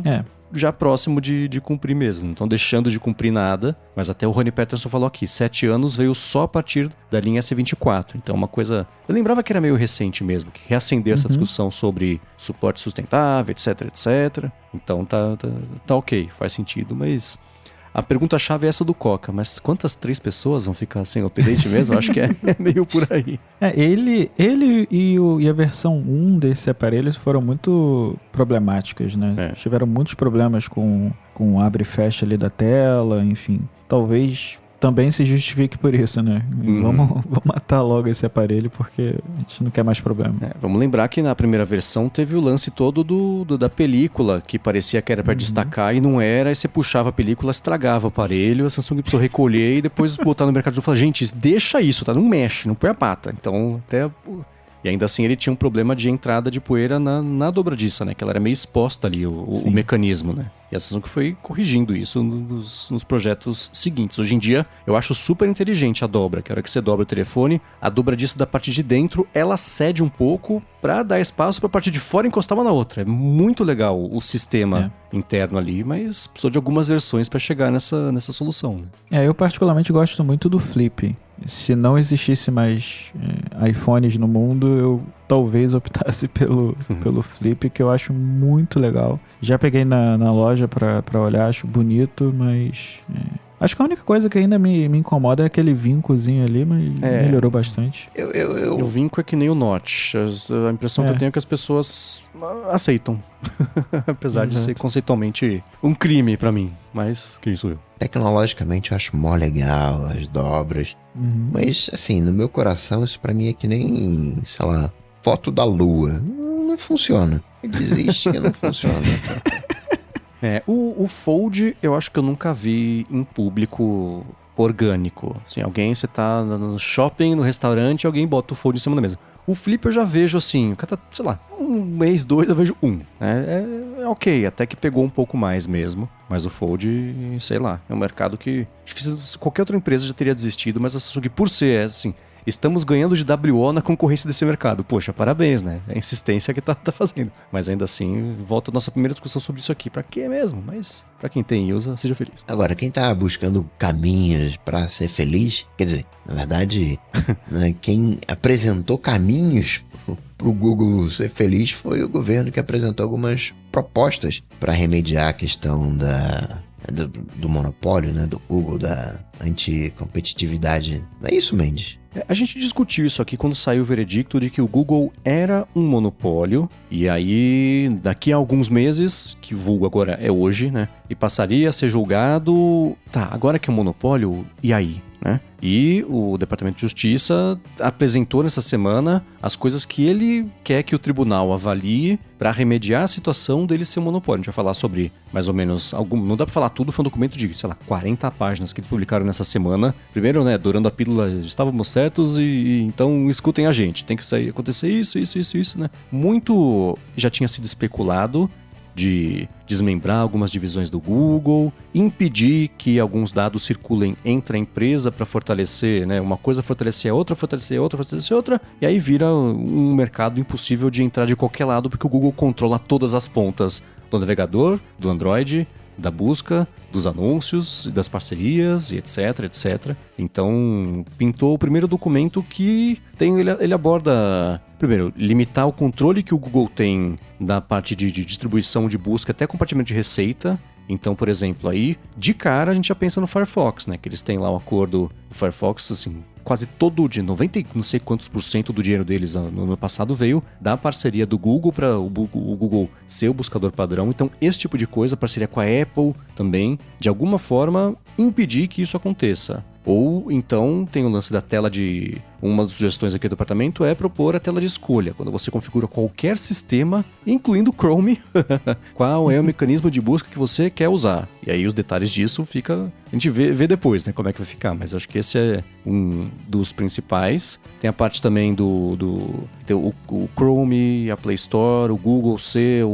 já próximo de cumprir mesmo. Não estão deixando de cumprir nada, mas até o Ronnie Peterson falou aqui, 7 anos veio só a partir da linha S24. Então uma coisa... Eu lembrava que era meio recente mesmo, que reacendeu essa discussão sobre suporte sustentável, etc, etc. Então tá ok, faz sentido, mas... A pergunta-chave é essa do Coca, mas quantas 3 pessoas vão ficar sem update mesmo? Acho que é meio por aí. Ele e a versão 1 desse aparelho foram muito problemáticas, né? Tiveram muitos problemas com abre e fecha ali da tela, enfim. Talvez também se justifique por isso, né? Vamos matar logo esse aparelho porque a gente não quer mais problema. Vamos lembrar que na primeira versão teve o lance todo da película, que parecia que era para destacar e não era, e você puxava a película, estragava o aparelho, a Samsung precisou recolher e depois botar no mercado e falar, gente, deixa isso, tá? Não mexe, não põe a pata. Então, até... E ainda assim ele tinha um problema de entrada de poeira na dobradiça, né? Que ela era meio exposta ali, o mecanismo, né? E a Samsung foi corrigindo isso nos projetos seguintes. Hoje em dia, eu acho super inteligente a dobra, que a hora que você dobra o telefone, a dobradiça da parte de dentro, ela cede um pouco para dar espaço para a parte de fora encostar uma na outra. É muito legal o sistema interno ali, mas precisou de algumas versões para chegar nessa solução, né? Eu particularmente gosto muito do Flip. Se não existisse mais iPhones no mundo, eu talvez optasse pelo Flip, que eu acho muito legal. Já peguei na loja pra olhar, acho bonito, mas... Acho que a única coisa que ainda me incomoda é aquele vincozinho ali, mas melhorou bastante. O vinco é que nem o Notch. A impressão que eu tenho é que as pessoas aceitam. Apesar de ser conceitualmente um crime pra mim. Mas quem sou eu? Tecnologicamente eu acho mó legal as dobras. Mas, assim, no meu coração isso pra mim é que nem, sei lá, foto da lua. Não funciona. Desiste que não funciona. O Fold eu acho que eu nunca vi em público orgânico. Assim, você tá no shopping, no restaurante, alguém bota o Fold em cima da mesa. O Flip eu já vejo assim, sei lá, 1 mês, 2 eu vejo 1. É ok, até que pegou um pouco mais mesmo. Mas o Fold, sei lá, é um mercado que... Acho que qualquer outra empresa já teria desistido, mas a Samsung, por ser assim... Estamos ganhando de WO na concorrência desse mercado. Poxa, parabéns, né? É a insistência que tá fazendo. Mas ainda assim, volta a nossa primeira discussão sobre isso aqui. Pra quê mesmo? Mas pra quem tem e usa, seja feliz. Agora, quem tá buscando caminhos pra ser feliz, quer dizer, na verdade, né, quem apresentou caminhos pro Google ser feliz foi o governo que apresentou algumas propostas para remediar a questão do monopólio, né, do Google, da anticompetitividade. É isso, Mendes? A gente discutiu isso aqui quando saiu o veredicto de que o Google era um monopólio, e aí daqui a alguns meses, que vulgo agora é hoje, né, e passaria a ser julgado, agora que é um monopólio, e aí? Né? E o Departamento de Justiça apresentou nessa semana as coisas que ele quer que o tribunal avalie para remediar a situação dele ser um monopólio. A gente vai falar sobre mais ou menos não dá para falar tudo, foi um documento de, 40 páginas que eles publicaram nessa semana. Primeiro, né, dourando a pílula, estávamos certos e então escutem a gente. Tem que acontecer isso, né? Muito já tinha sido especulado de desmembrar algumas divisões do Google, impedir que alguns dados circulem entre a empresa para fortalecer, né? Uma coisa fortalecer a outra, e aí vira um mercado impossível de entrar de qualquer lado, porque o Google controla todas as pontas do navegador, do Android, da busca, dos anúncios, das parcerias e etc. Então, pintou o primeiro documento que ele aborda, primeiro, limitar o controle que o Google tem da parte de distribuição de busca até compartimento de receita. Então, por exemplo, aí, de cara, a gente já pensa no Firefox, né? Que eles têm lá um acordo, o Firefox, assim, quase todo de 90 não sei quantos % do dinheiro deles no ano passado veio da parceria do Google para o Google ser o buscador padrão. Então, esse tipo de coisa, parceria com a Apple também, de alguma forma, impedir que isso aconteça. Ou então tem o lance da tela de... Uma das sugestões aqui do departamento é propor a tela de escolha, quando você configura qualquer sistema, incluindo o Chrome, qual é o mecanismo de busca que você quer usar. E aí os detalhes disso fica... A gente vê depois, né, como é que vai ficar, mas acho que esse é um dos principais. Tem a parte também tem o Chrome, a Play Store, o Google ser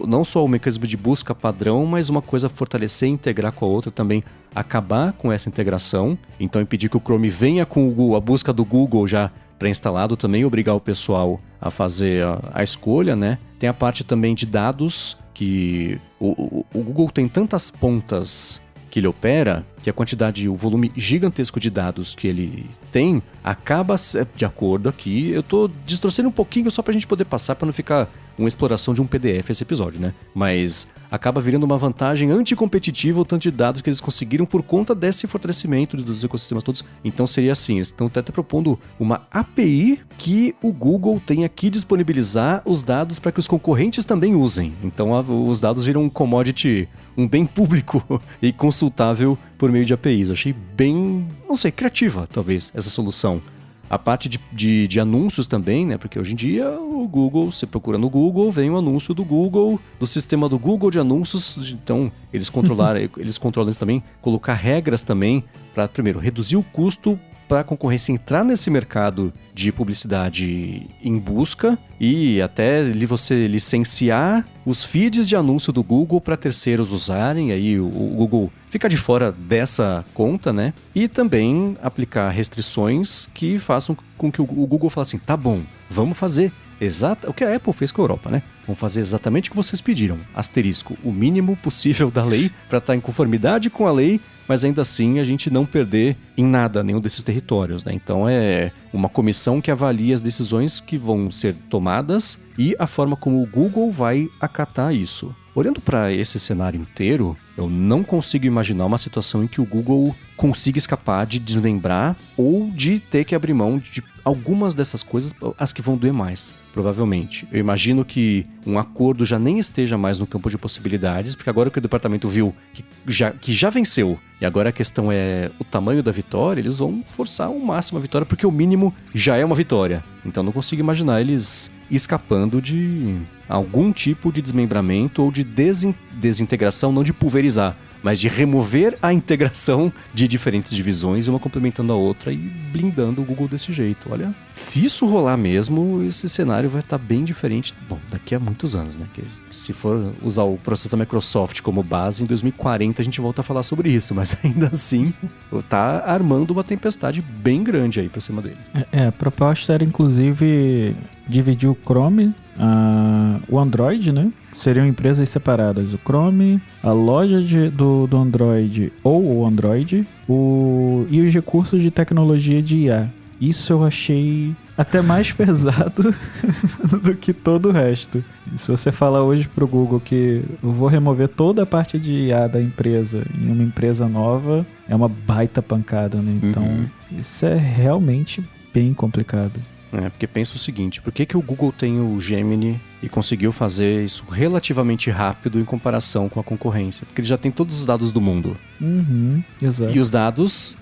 não só o mecanismo de busca padrão, mas uma coisa fortalecer e integrar com a outra também, acabar com essa integração. Então impedir que o Chrome venha com a busca do Google já pré-instalado também, obrigar o pessoal a fazer a escolha, né? Tem a parte também de dados, que o Google tem tantas pontas que ele opera, que a quantidade, o volume gigantesco de dados que ele tem, acaba, de acordo aqui, eu tô distorcendo um pouquinho só pra gente poder passar, pra não ficar uma exploração de um PDF esse episódio, né? Mas acaba virando uma vantagem anticompetitiva o tanto de dados que eles conseguiram por conta desse fortalecimento dos ecossistemas todos. Então seria assim, eles estão até propondo uma API que o Google tenha que disponibilizar os dados para que os concorrentes também usem. Então os dados viram um commodity, um bem público e consultável por meio de APIs. Eu achei bem, não sei, criativa, talvez, essa solução. A parte de anúncios também, né? Porque hoje em dia o Google, você procura no Google, vem um anúncio do Google, do sistema do Google de anúncios. Então, eles controlam também, colocar regras também para, primeiro, reduzir o custo para a concorrência entrar nesse mercado de publicidade em busca e até você licenciar os feeds de anúncio do Google para terceiros usarem, aí o Google fica de fora dessa conta, né? E também aplicar restrições que façam com que o Google fale assim, tá bom, vamos fazer o que a Apple fez com a Europa, né? Vão fazer exatamente o que vocês pediram, asterisco, o mínimo possível da lei para estar em conformidade com a lei, mas ainda assim a gente não perder em nada nenhum desses territórios, né? Então é uma comissão que avalia as decisões que vão ser tomadas e a forma como o Google vai acatar isso. Olhando para esse cenário inteiro, eu não consigo imaginar uma situação em que o Google consiga escapar de desmembrar ou de ter que abrir mão de algumas dessas coisas, as que vão doer mais, provavelmente. Eu imagino que um acordo já nem esteja mais no campo de possibilidades, porque agora que o departamento viu que já venceu, e agora a questão é o tamanho da vitória, eles vão forçar ao máximo a vitória, porque o mínimo já é uma vitória. Então não consigo imaginar eles escapando de algum tipo de desmembramento ou de desintegração, não de pulverizar, mas de remover a integração de diferentes divisões, uma complementando a outra e blindando o Google desse jeito. Olha, se isso rolar mesmo, esse cenário vai estar bem diferente, bom, daqui a muitos anos, né? Que se for usar o processo da Microsoft como base, em 2040 a gente volta a falar sobre isso, mas ainda assim tá armando uma tempestade bem grande aí pra cima dele. A proposta era inclusive dividir o Chrome, o Android, né? Seriam empresas separadas, o Chrome, a loja do Android ou o Android e os recursos de tecnologia de IA. Isso eu achei até mais pesado do que todo o resto. E se você falar hoje pro Google que eu vou remover toda a parte de IA da empresa em uma empresa nova, é uma baita pancada, né? Então, isso é realmente bem complicado. Porque pensa o seguinte, por que o Google tem o Gemini e conseguiu fazer isso relativamente rápido em comparação com a concorrência? Porque ele já tem todos os dados do mundo. Exato. E os dados,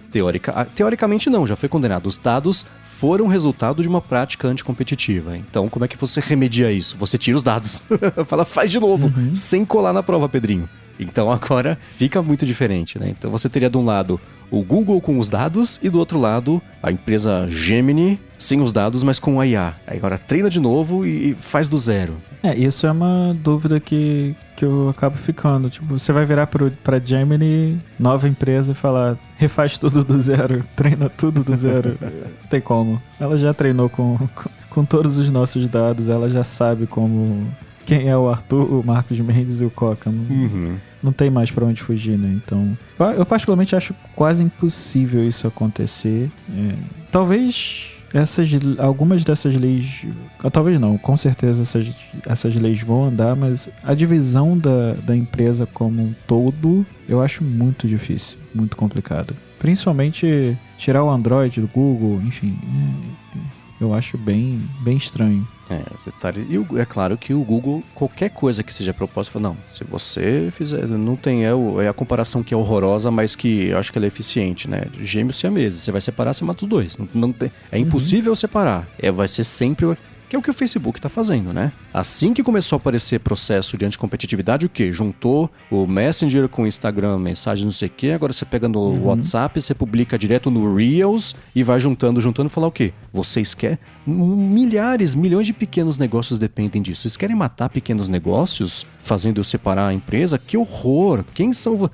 teoricamente não, já foi condenado. Os dados foram resultado de uma prática anticompetitiva. Então, como é que você remedia isso? Você tira os dados. Fala, faz de novo, sem colar na prova, Pedrinho. Então agora fica muito diferente, né? Então você teria de um lado o Google com os dados e do outro lado a empresa Gemini sem os dados, mas com a IA. Aí agora treina de novo e faz do zero. Isso é uma dúvida que eu acabo ficando. Tipo, você vai virar pra Gemini, nova empresa, e falar, refaz tudo do zero, treina tudo do zero. Não tem como. Ela já treinou com todos os nossos dados, ela já sabe quem é o Arthur, o Marcos Mendes e o Coca. Não tem mais pra onde fugir, né? Então, eu particularmente acho quase impossível isso acontecer. Talvez algumas dessas leis... Talvez não, com certeza essas leis vão andar, mas a divisão da empresa como um todo, eu acho muito difícil, muito complicado. Principalmente tirar o Android do Google, enfim... Eu acho bem estranho. Os detalhes. E é claro que o Google, qualquer coisa que seja proposta, fala, não, se você fizer, não tem, é a comparação que é horrorosa, mas que eu acho que ela é eficiente, né? Gêmeos siameses, você vai separar, você mata os dois. Não tem, é impossível separar. Vai ser sempre... Que é o que o Facebook está fazendo, né? Assim que começou a aparecer processo de anticompetitividade, o quê? Juntou o Messenger com o Instagram, mensagem não sei o quê, agora você pega no WhatsApp, você publica direto no Reels e vai juntando e falar o quê? Vocês querem? Milhões de pequenos negócios dependem disso. Vocês querem matar pequenos negócios fazendo eu separar a empresa? Que horror! Quem são...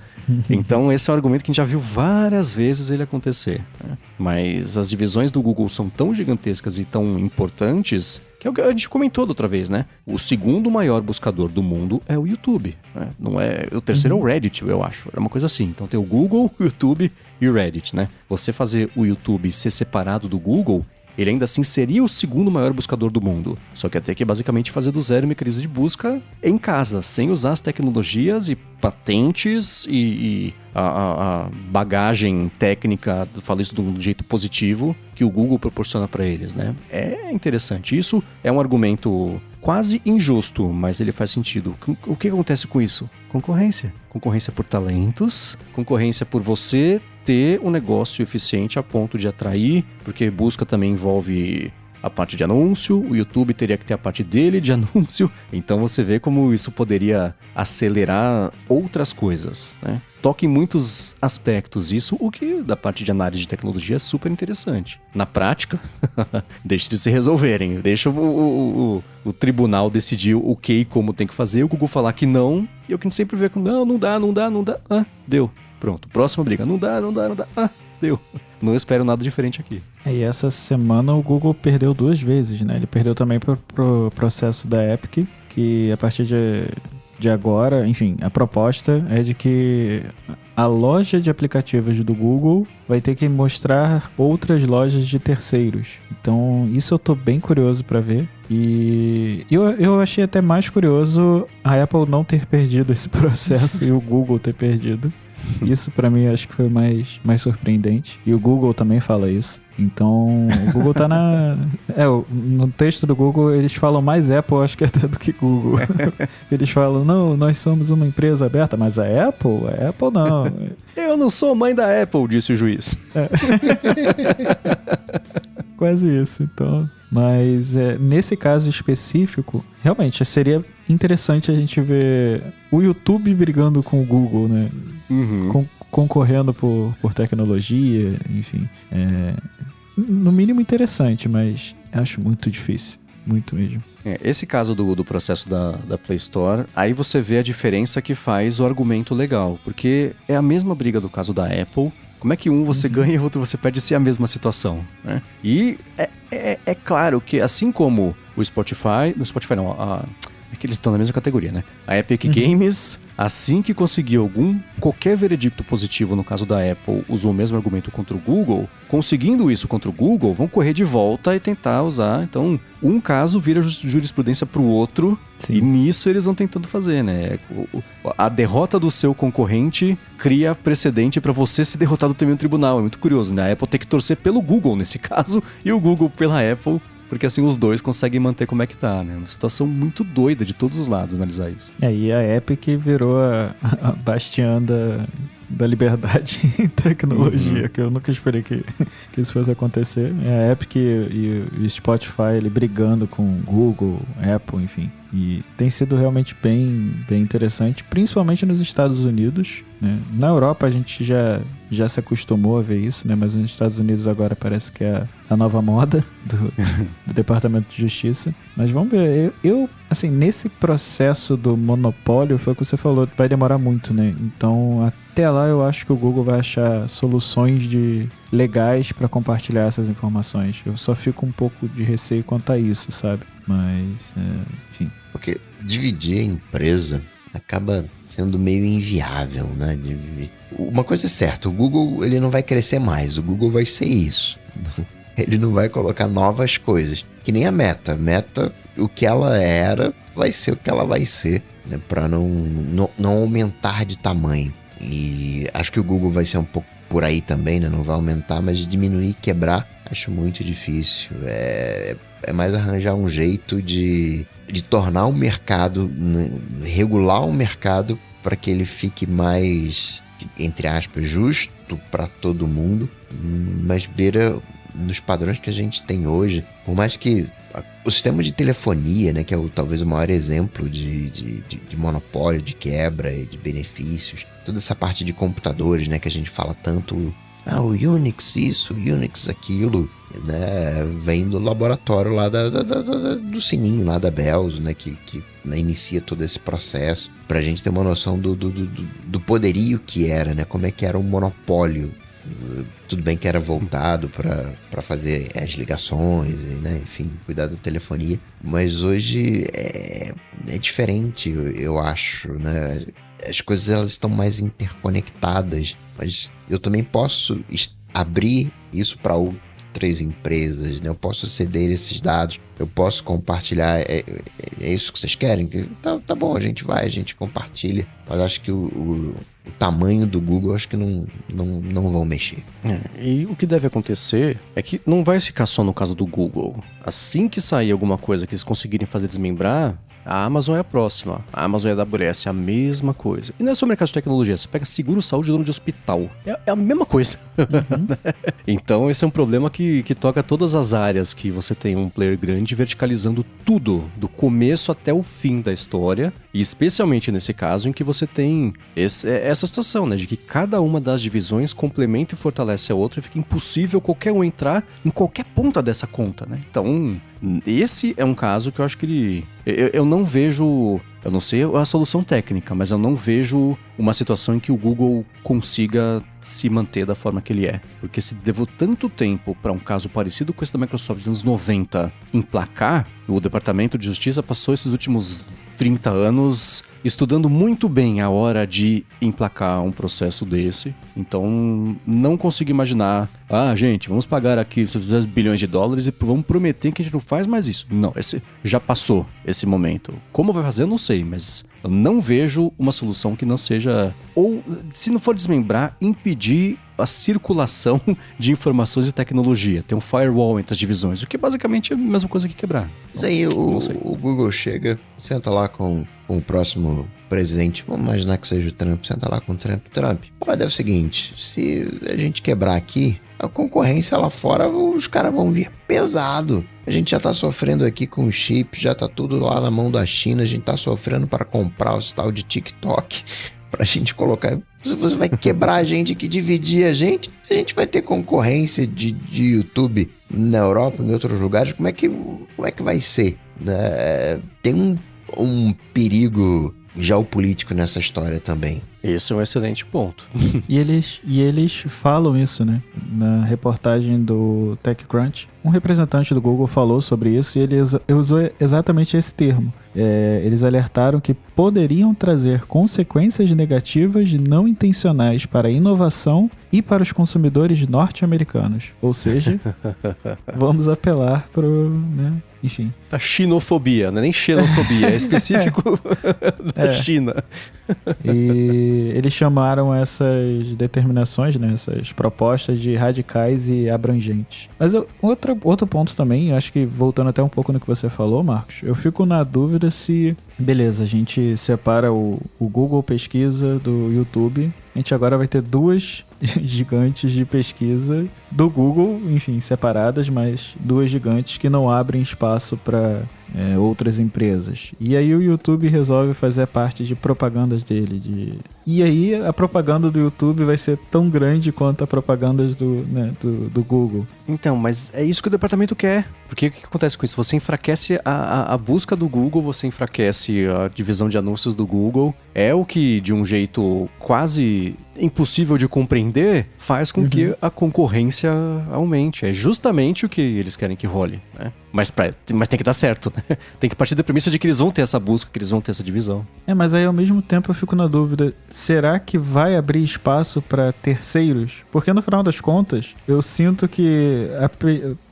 Então esse é um argumento que a gente já viu várias vezes ele acontecer, né? Mas as divisões do Google são tão gigantescas e tão importantes Que é o que a gente comentou da outra vez, né? O segundo maior buscador do mundo é o YouTube, né? Não é... O terceiro é o Reddit, eu acho. É uma coisa assim. Então tem o Google, o YouTube e o Reddit, né? Você fazer o YouTube ser separado do Google, ele ainda assim seria o segundo maior buscador do mundo. Só que ia ter que basicamente fazer do zero mecanismo de busca em casa, sem usar as tecnologias e patentes e a bagagem técnica, falo isso de um jeito positivo, que o Google proporciona para eles, né? É interessante. Isso é um argumento quase injusto, mas ele faz sentido. O que acontece com isso? Concorrência. Concorrência por talentos, concorrência por você ter um negócio eficiente a ponto de atrair, porque busca também envolve a parte de anúncio, o YouTube teria que ter a parte dele de anúncio, então você vê como isso poderia acelerar outras coisas, né? Toca em muitos aspectos isso, o que da parte de análise de tecnologia é super interessante. Na prática, deixa de se resolverem, deixa o tribunal decidir o que e como tem que fazer, o Google falar que não, e o que a gente sempre vê que não dá, deu. Pronto, próxima briga. Não dá. Deu. Não espero nada diferente aqui. E essa semana o Google perdeu 2 vezes, né? Ele perdeu também pro processo da Epic, que a partir de agora, enfim, a proposta é de que a loja de aplicativos do Google vai ter que mostrar outras lojas de terceiros. Então, isso eu tô bem curioso para ver. E eu achei até mais curioso a Apple não ter perdido esse processo e o Google ter perdido. Isso pra mim acho que foi mais surpreendente. E o Google também fala isso. Então, o Google tá na... no texto do Google eles falam mais Apple, acho que até do que Google. Eles falam, não, nós somos uma empresa aberta, mas a Apple não. Eu não sou mãe da Apple, disse o juiz. Quase isso, então... Mas nesse caso específico, realmente seria interessante a gente ver o YouTube brigando com o Google, né? Uhum. Concorrendo por tecnologia, enfim. No mínimo interessante, mas acho muito difícil. Muito mesmo. Esse caso do processo da Play Store, aí você vê a diferença que faz o argumento legal. Porque é a mesma briga do caso da Apple. Como é que um você ganha e o outro você perde se é a mesma situação, né? E é claro que assim como o Spotify... No Spotify não, é que eles estão na mesma categoria, né? A Epic Games, assim que conseguiu qualquer veredicto positivo no caso da Apple, usou o mesmo argumento contra o Google. Conseguindo isso contra o Google, vão correr de volta e tentar usar. Então, um caso vira jurisprudência pro outro. Sim. E nisso eles vão tentando fazer, né? A derrota do seu concorrente cria precedente para você ser derrotado também no tribunal. É muito curioso, né? A Apple tem que torcer pelo Google nesse caso e o Google pela Apple, porque assim os dois conseguem manter como é que tá, né? Uma situação muito doida de todos os lados analisar isso. E a Epic virou a bastiã da liberdade em tecnologia, que eu nunca esperei que isso fosse acontecer. A Epic e o Spotify ele brigando com Google, Apple, enfim. E tem sido realmente bem interessante, principalmente nos Estados Unidos, né? Na Europa a gente já se acostumou a ver isso, né? Mas nos Estados Unidos agora parece que é a nova moda do Departamento de Justiça. Mas vamos ver, eu assim, nesse processo do monopólio, foi o que você falou, vai demorar muito, né? Então, até lá eu acho que o Google vai achar soluções legais para compartilhar essas informações. Eu só fico um pouco de receio quanto a isso, sabe? Mas, enfim. Porque dividir a empresa acaba sendo meio inviável, né? Uma coisa é certa, o Google ele não vai crescer mais, o Google vai ser isso. Ele não vai colocar novas coisas. Que nem a Meta. Meta, o que ela era, vai ser o que ela vai ser, né? Para não aumentar de tamanho. E acho que o Google vai ser um pouco por aí também, né? Não vai aumentar, mas diminuir, quebrar, acho muito difícil. É mais arranjar um jeito de tornar o mercado, regular o mercado para que ele fique mais, entre aspas, justo para todo mundo, mas beira nos padrões que a gente tem hoje. Por mais que o sistema de telefonia, né, que é talvez o maior exemplo de monopólio, de quebra e de benefícios, toda essa parte de computadores, né, que a gente fala tanto, o Unix isso, o Unix aquilo, né, vem do laboratório lá do sininho lá da Bells, né, que né, inicia todo esse processo, pra gente ter uma noção do poderio que era, né, como é que era o monopólio Tudo bem que era voltado para fazer as ligações, né? Enfim, cuidar da telefonia. Mas hoje é diferente, eu acho, né? As coisas elas estão mais interconectadas, mas eu também posso abrir isso para outras empresas, né? Eu posso ceder esses dados, eu posso compartilhar. É isso que vocês querem? Tá bom, a gente compartilha. Mas acho que o tamanho do Google, acho que não vão mexer. E o que deve acontecer é que não vai ficar só no caso do Google. Assim que sair alguma coisa que eles conseguirem fazer desmembrar, a Amazon é a próxima. A Amazon e a AWS é a mesma coisa. E não é só mercado de tecnologia. Você pega seguro-saúde e dono de hospital. É a mesma coisa. Então esse é um problema que toca todas as áreas que você tem um player grande verticalizando tudo, do começo até o fim da história. E especialmente nesse caso em que você tem essa situação, né? De que cada uma das divisões complementa e fortalece a outra e fica impossível qualquer um entrar em qualquer ponta dessa conta, né? Então, esse é um caso que eu acho que eu não vejo... Eu não sei a solução técnica, mas eu não vejo uma situação em que o Google consiga se manter da forma que ele é. Porque se levou tanto tempo para um caso parecido com esse da Microsoft nos anos 90 emplacar, o Departamento de Justiça passou esses últimos 30 anos estudando muito bem a hora de emplacar um processo desse. Então, não consigo imaginar, gente, vamos pagar aqui 10 bilhões de dólares e vamos prometer que a gente não faz mais isso. Não, já passou esse momento. Como vai fazer, eu não sei, mas eu não vejo uma solução que não seja, ou se não for desmembrar, impedir a circulação de informações e tecnologia. Tem um firewall entre as divisões, o que basicamente é a mesma coisa que quebrar. Mas aí o Google chega, senta lá com o próximo presidente, vamos imaginar que seja o Trump, senta lá com o Trump. Vai dar o seguinte, se a gente quebrar aqui, a concorrência lá fora, os caras vão vir pesado. A gente já tá sofrendo aqui com chip, já tá tudo lá na mão da China, a gente tá sofrendo para comprar o tal de TikTok, pra gente colocar... Se você vai quebrar a gente aqui, dividir a gente vai ter concorrência de YouTube na Europa, em outros lugares, como é que vai ser? Tem um perigo geopolítico nessa história também. Esse é um excelente ponto. E eles falam isso, né? Na reportagem do TechCrunch, um representante do Google falou sobre isso e ele usou exatamente esse termo. Eles alertaram que poderiam trazer consequências negativas não intencionais para a inovação e para os consumidores norte-americanos. Ou seja, vamos apelar para né? Enfim. A xenofobia, não é nem xenofobia, é específico da China. E eles chamaram essas determinações, né, essas propostas de radicais e abrangentes. Mas outro ponto também, acho que voltando até um pouco no que você falou, Marcos, eu fico na dúvida se... Beleza, a gente separa o Google Pesquisa do YouTube. A gente agora vai ter duas gigantes de pesquisa do Google, enfim, separadas, mas duas gigantes que não abrem espaço para outras empresas. E aí o YouTube resolve fazer parte de propagandas dele. E aí a propaganda do YouTube vai ser tão grande quanto a propaganda do Google. Então, mas é isso que o departamento quer. Porque o que acontece com isso? Você enfraquece a busca do Google, você enfraquece a divisão de anúncios do Google. É o que, de um jeito quase impossível de compreender, faz com que a concorrência aumente. É justamente o que eles querem que role, né? Mas tem que dar certo, né? Tem que partir da premissa de que eles vão ter essa busca, que eles vão ter essa divisão. Mas aí ao mesmo tempo eu fico na dúvida, será que vai abrir espaço para terceiros? Porque no final das contas, eu sinto que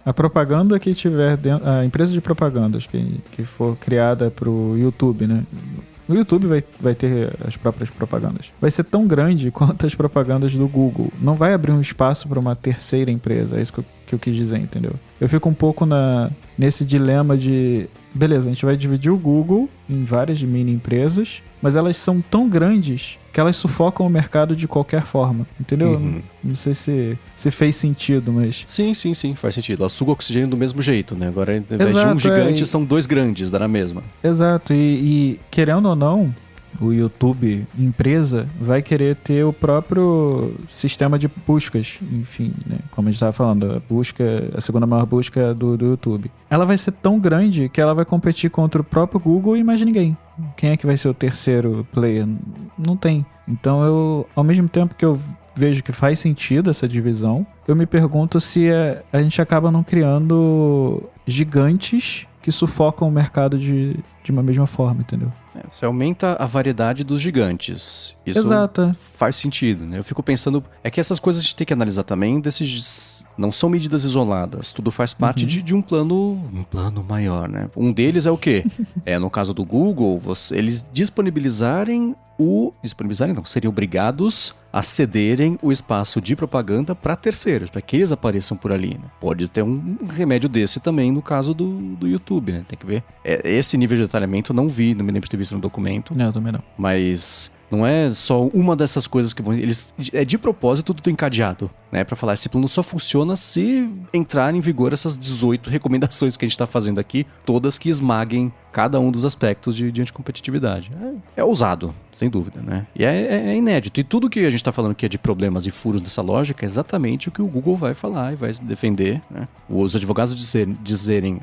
a propaganda que tiver dentro, a empresa de propagandas que for criada pro YouTube, né? O YouTube vai ter as próprias propagandas. Vai ser tão grande quanto as propagandas do Google. Não vai abrir um espaço para uma terceira empresa. É isso que eu quis dizer, entendeu? Eu fico um pouco nesse dilema de... Beleza, a gente vai dividir o Google em várias mini empresas, mas elas são tão grandes que elas sufocam o mercado de qualquer forma, entendeu? Não sei se fez sentido, mas... Sim, faz sentido. Ela suga oxigênio do mesmo jeito, né? Agora, ao invés de um gigante, são dois grandes, dá na mesma. Exato, e querendo ou não, o YouTube empresa vai querer ter o próprio sistema de buscas, enfim, né? Como a gente estava falando, a segunda maior busca do YouTube. Ela vai ser tão grande que ela vai competir contra o próprio Google e mais ninguém. Quem é que vai ser o terceiro player? Não tem. Então ao mesmo tempo que eu vejo que faz sentido essa divisão. Eu me pergunto se a gente acaba não criando gigantes que sufocam o mercado de uma mesma forma, entendeu? Você aumenta a variedade dos gigantes. Isso Exato. faz sentido, né? Eu fico pensando... É que essas coisas a gente tem que analisar também. Não são medidas isoladas. Tudo faz parte de um plano maior, né? Um deles é o quê? No caso do Google, eles disponibilizarem não, seriam obrigados a cederem o espaço de propaganda para terceiros, para que eles apareçam por ali, né? Pode ter um remédio desse também no caso do YouTube, né? Tem que ver. Esse nível de detalhamento eu não vi, não me lembro de ter visto no documento. Não, eu também não. Mas não é só uma dessas coisas que vão... É de propósito tudo encadeado, né? Pra falar, esse plano só funciona se entrar em vigor essas 18 recomendações que a gente tá fazendo aqui, todas que esmaguem cada um dos aspectos de anticompetitividade. É ousado, sem dúvida, né? E é inédito. E tudo que a gente tá falando aqui é de problemas e furos dessa lógica é exatamente o que o Google vai falar e vai defender, né? Os advogados dizerem,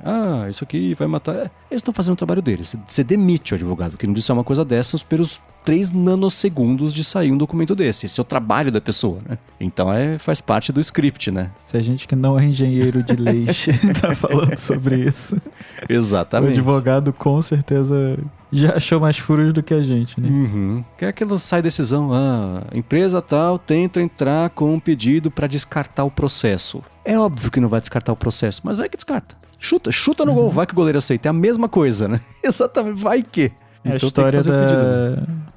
isso aqui vai matar... Eles estão fazendo o trabalho deles. Você demite o advogado, que não disse uma coisa dessas pelos 3 nanosegundos de sair um documento desse. Esse é o trabalho da pessoa, né? Então faz parte do script, né? Se a gente que não é engenheiro de leis tá falando sobre isso. Exatamente. O advogado com certeza já achou mais furos do que a gente, né? Que é aquela sai decisão, empresa tal tenta entrar com um pedido para descartar o processo. É óbvio que não vai descartar o processo, mas vai que descarta. Chuta no gol, vai que o goleiro aceita. É a mesma coisa, né? Exatamente, vai que. A história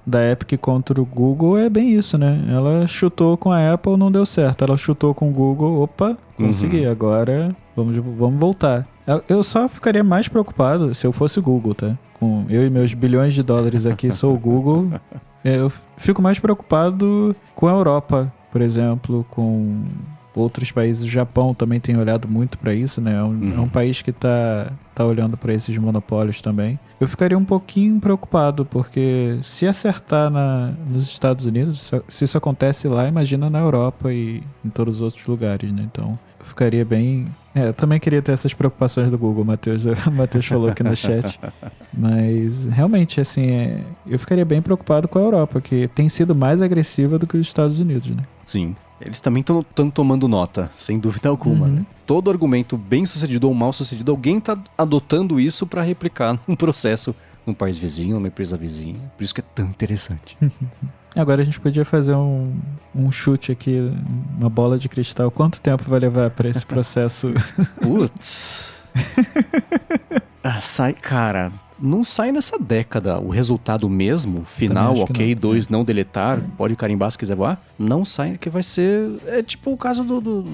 da Epic contra o Google é bem isso, né? Ela chutou com a Apple, não deu certo. Ela chutou com o Google, opa, consegui. Agora vamos voltar. Eu só ficaria mais preocupado se eu fosse o Google, tá? Com eu e meus bilhões de dólares aqui, sou o Google. Eu fico mais preocupado com a Europa, por exemplo, com outros países. O Japão também tem olhado muito para isso, né? É um país que tá olhando para esses monopólios também. Eu ficaria um pouquinho preocupado, porque se acertar nos Estados Unidos, se isso acontece lá, imagina na Europa e em todos os outros lugares, né? Então, eu ficaria bem... eu também queria ter essas preocupações do Google, Matheus. O Matheus falou aqui no chat. Mas, realmente, assim, eu ficaria bem preocupado com a Europa, que tem sido mais agressiva do que os Estados Unidos, né? Sim. Eles também estão tomando nota, sem dúvida alguma, né? Todo argumento bem sucedido ou mal sucedido, alguém está adotando isso para replicar num processo num país vizinho, numa empresa vizinha. Por isso que é tão interessante. Agora a gente podia fazer um chute aqui, uma bola de cristal. Quanto tempo vai levar para esse processo? Putz. Cara... Não sai nessa década o resultado mesmo, final, ok, 2 não deletar, pode carimbar se quiser voar. Não sai, que vai ser... É tipo o caso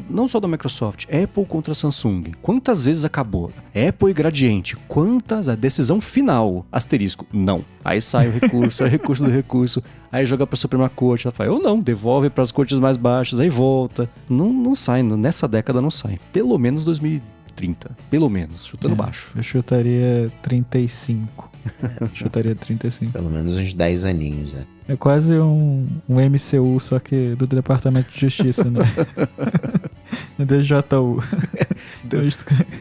não só da Microsoft, Apple contra Samsung. Quantas vezes acabou? Apple e Gradiente. Quantas? A decisão final, asterisco, não. Aí sai o recurso, é o recurso do recurso. Aí joga pra Suprema Corte, ela fala, ou não, devolve pras cortes mais baixas, aí volta. Não sai, nessa década não sai. Pelo menos 2030, pelo menos, chutando baixo. Eu chutaria 35. Chutaria 35. Pelo menos uns 10 aninhos, né? É quase um MCU, só que do Departamento de Justiça, né? DJU.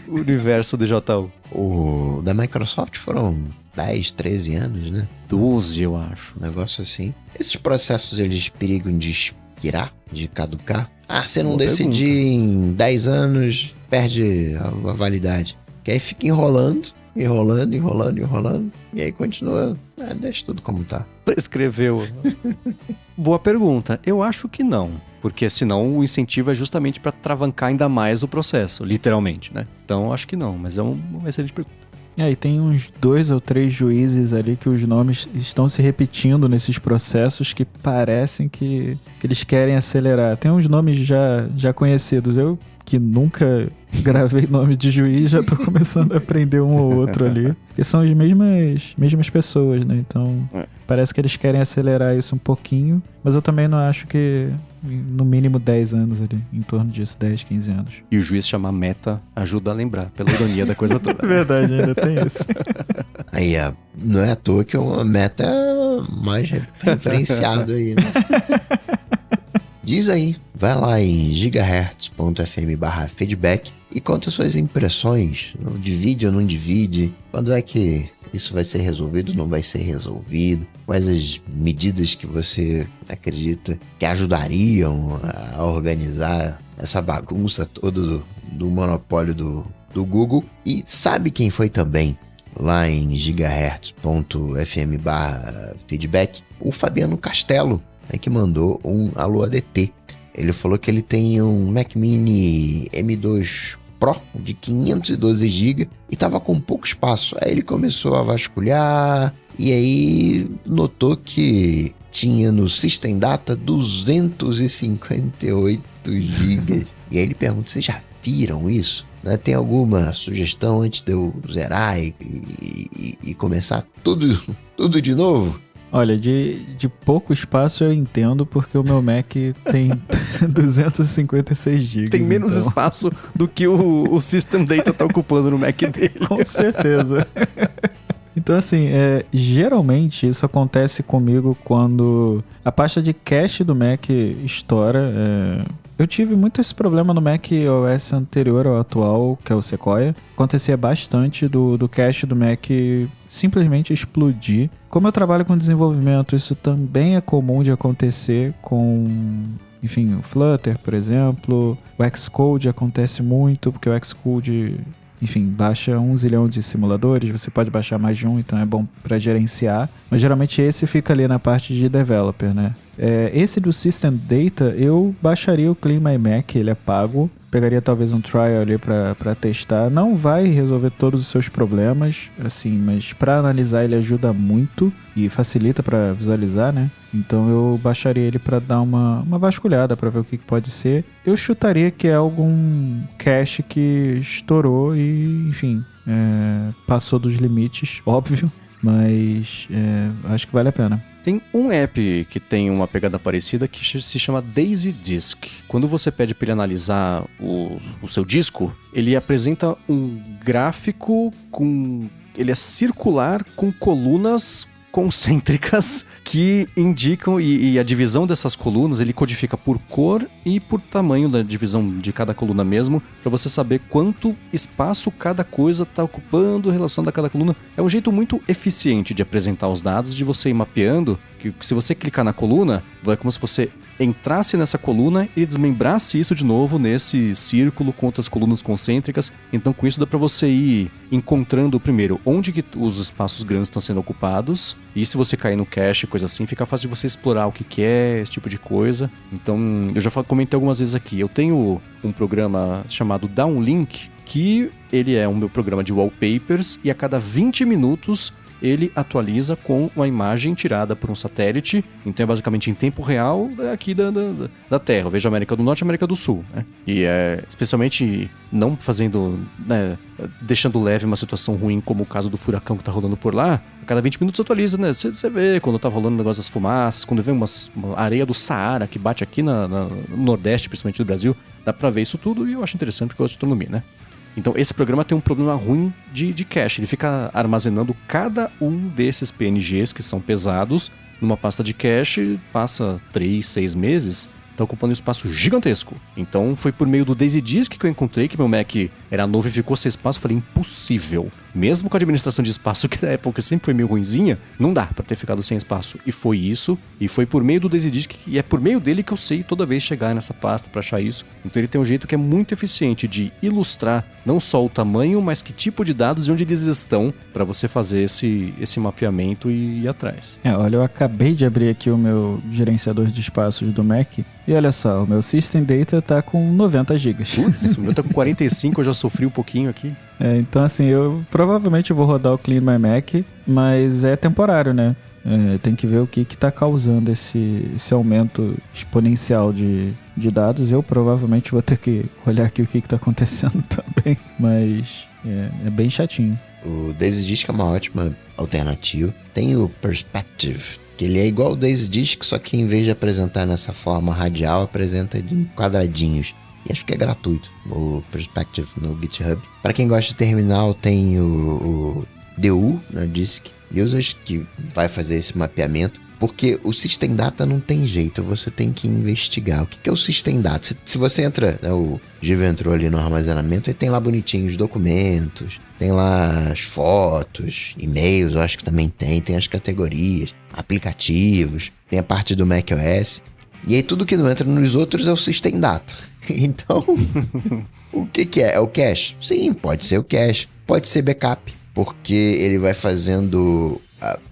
O universo DJU. O da Microsoft foram 10, 13 anos, né? 12, eu acho. Um negócio assim. Esses processos, eles perigam de expirar, de caducar? Se não decidir em 10 anos, perde a validade. Que aí fica enrolando. E aí continua. Deixa tudo como tá. Prescreveu. Boa pergunta. Eu acho que não. Porque senão o incentivo é justamente para travancar ainda mais o processo, literalmente, né? Então acho que não, mas é uma excelente pergunta. E tem uns 2 ou 3 juízes ali que os nomes estão se repetindo nesses processos que parecem que eles querem acelerar. Tem uns nomes já conhecidos. Eu que nunca gravei nome de juiz, já tô começando a aprender um ou outro ali. Porque são as mesmas pessoas, né? Então, parece que eles querem acelerar isso um pouquinho. Mas eu também não acho que no mínimo 10 anos ali, em torno disso, 10, 15 anos. E o juiz chamar meta ajuda a lembrar, pela ironia da coisa toda. É verdade, ainda tem isso. Aí, não é à toa que o meta é mais referenciado aí, né? Diz aí, vai lá em gigahertz.fm/feedback e conta suas impressões. Divide ou não divide? Quando é que isso vai ser resolvido, não vai ser resolvido, quais as medidas que você acredita que ajudariam a organizar essa bagunça toda do monopólio do Google. E sabe quem foi também lá em gigahertz.fm/feedback? O Fabiano Castelo, né, que mandou um alô ADT. Ele falou que ele tem um Mac Mini M2 Pro de 512 GB e tava com pouco espaço. Aí ele começou a vasculhar e aí notou que tinha no System Data 258 GB. E aí ele pergunta, vocês já viram isso? Né? Tem alguma sugestão antes de eu zerar e começar tudo de novo? Olha, de pouco espaço eu entendo, porque o meu Mac tem 256 GB. Tem menos então espaço do que o System Data tá ocupando no Mac dele. Com certeza. Então, assim, geralmente isso acontece comigo quando a pasta de cache do Mac estoura. Eu tive muito esse problema no Mac OS anterior ao atual, que é o Sequoia. Acontecia bastante do cache do Mac simplesmente explodir. Como eu trabalho com desenvolvimento, isso também é comum de acontecer com, enfim, o Flutter, por exemplo. O Xcode acontece muito, porque o Xcode, enfim, baixa 1 zilhão de simuladores, você pode baixar mais de um, então é bom para gerenciar. Mas geralmente esse fica ali na parte de developer, né? Esse do System Data, eu baixaria o Clean My Mac, ele é pago. Pegaria talvez um trial ali para testar. Não vai resolver todos os seus problemas, assim, mas para analisar ele ajuda muito e facilita para visualizar, né? Então eu baixaria ele para dar uma vasculhada para ver o que pode ser. Eu chutaria que é algum cache que estourou e, enfim, passou dos limites, óbvio, mas acho que vale a pena. Tem um app que tem uma pegada parecida que se chama Daisy Disk. Quando você pede para ele analisar o seu disco, ele apresenta um gráfico ele é circular com colunas concêntricas que indicam, e a divisão dessas colunas ele codifica por cor e por tamanho da divisão de cada coluna mesmo, para você saber quanto espaço cada coisa está ocupando relacionado a cada coluna. É um jeito muito eficiente de apresentar os dados, de você ir mapeando, que se você clicar na coluna, vai como se você entrasse nessa coluna e desmembrasse isso de novo nesse círculo com outras colunas concêntricas. Então com isso dá para você ir encontrando primeiro onde que os espaços grandes estão sendo ocupados, e se você cair no cache, coisa assim, fica fácil de você explorar o que é, esse tipo de coisa. Então eu já comentei algumas vezes aqui, eu tenho um programa chamado Downlink, que ele é um meu programa de wallpapers, e a cada 20 minutos ele atualiza com uma imagem tirada por um satélite. Então é basicamente em tempo real aqui da Terra. Eu vejo a América do Norte e a América do Sul, né? E especialmente não fazendo, né, deixando leve uma situação ruim como o caso do furacão que tá rolando por lá. A cada 20 minutos atualiza, né? Você vê quando tá rolando o negócio das fumaças, quando vem uma areia do Saara que bate aqui no Nordeste, principalmente do Brasil, dá pra ver isso tudo, e eu acho interessante porque eu gosto de astronomia, né? Então esse programa tem um problema ruim de cache. Ele fica armazenando cada um desses PNGs que são pesados numa pasta de cache, passa 3, 6 meses, tá ocupando um espaço gigantesco. Então foi por meio do Daisy Disk que eu encontrei que meu Mac era novo e ficou sem espaço. Falei, impossível. Mesmo com a administração de espaço, que na época sempre foi meio ruinzinha, não dá pra ter ficado sem espaço. E foi isso. E foi por meio do Daisy Disk, e é por meio dele que eu sei toda vez chegar nessa pasta pra achar isso. Então ele tem um jeito que é muito eficiente de ilustrar não só o tamanho, mas que tipo de dados e onde eles estão, pra você fazer esse mapeamento e ir atrás. Olha, eu acabei de abrir aqui o meu gerenciador de espaços do Mac, e olha só, o meu System Data tá com 90 GB. Putz, o meu tá com 45, eu já sofri um pouquinho aqui. Então assim, eu provavelmente vou rodar o Clean My Mac, mas é temporário, né? Tem que ver o que tá causando esse aumento exponencial de dados. Eu provavelmente vou ter que olhar aqui o que tá acontecendo também, mas é bem chatinho. O Daisy Disk é uma ótima alternativa. Tem o Perspective, que ele é igual ao Daisy Disk, só que em vez de apresentar nessa forma radial, apresenta em quadradinhos. E acho que é gratuito, o Perspective no GitHub. Para quem gosta de terminal, tem o DU na Disk Users, que vai fazer esse mapeamento. Porque o System Data não tem jeito, você tem que investigar. O que é o System Data? Se você entra, né, o Giva entrou ali no armazenamento, e tem lá bonitinho os documentos, tem lá as fotos, e-mails, eu acho que também tem as categorias, aplicativos, tem a parte do macOS. E aí tudo que não entra nos outros é o System Data. Então, o que é? É o cache? Sim, pode ser o cache. Pode ser backup, porque ele vai fazendo...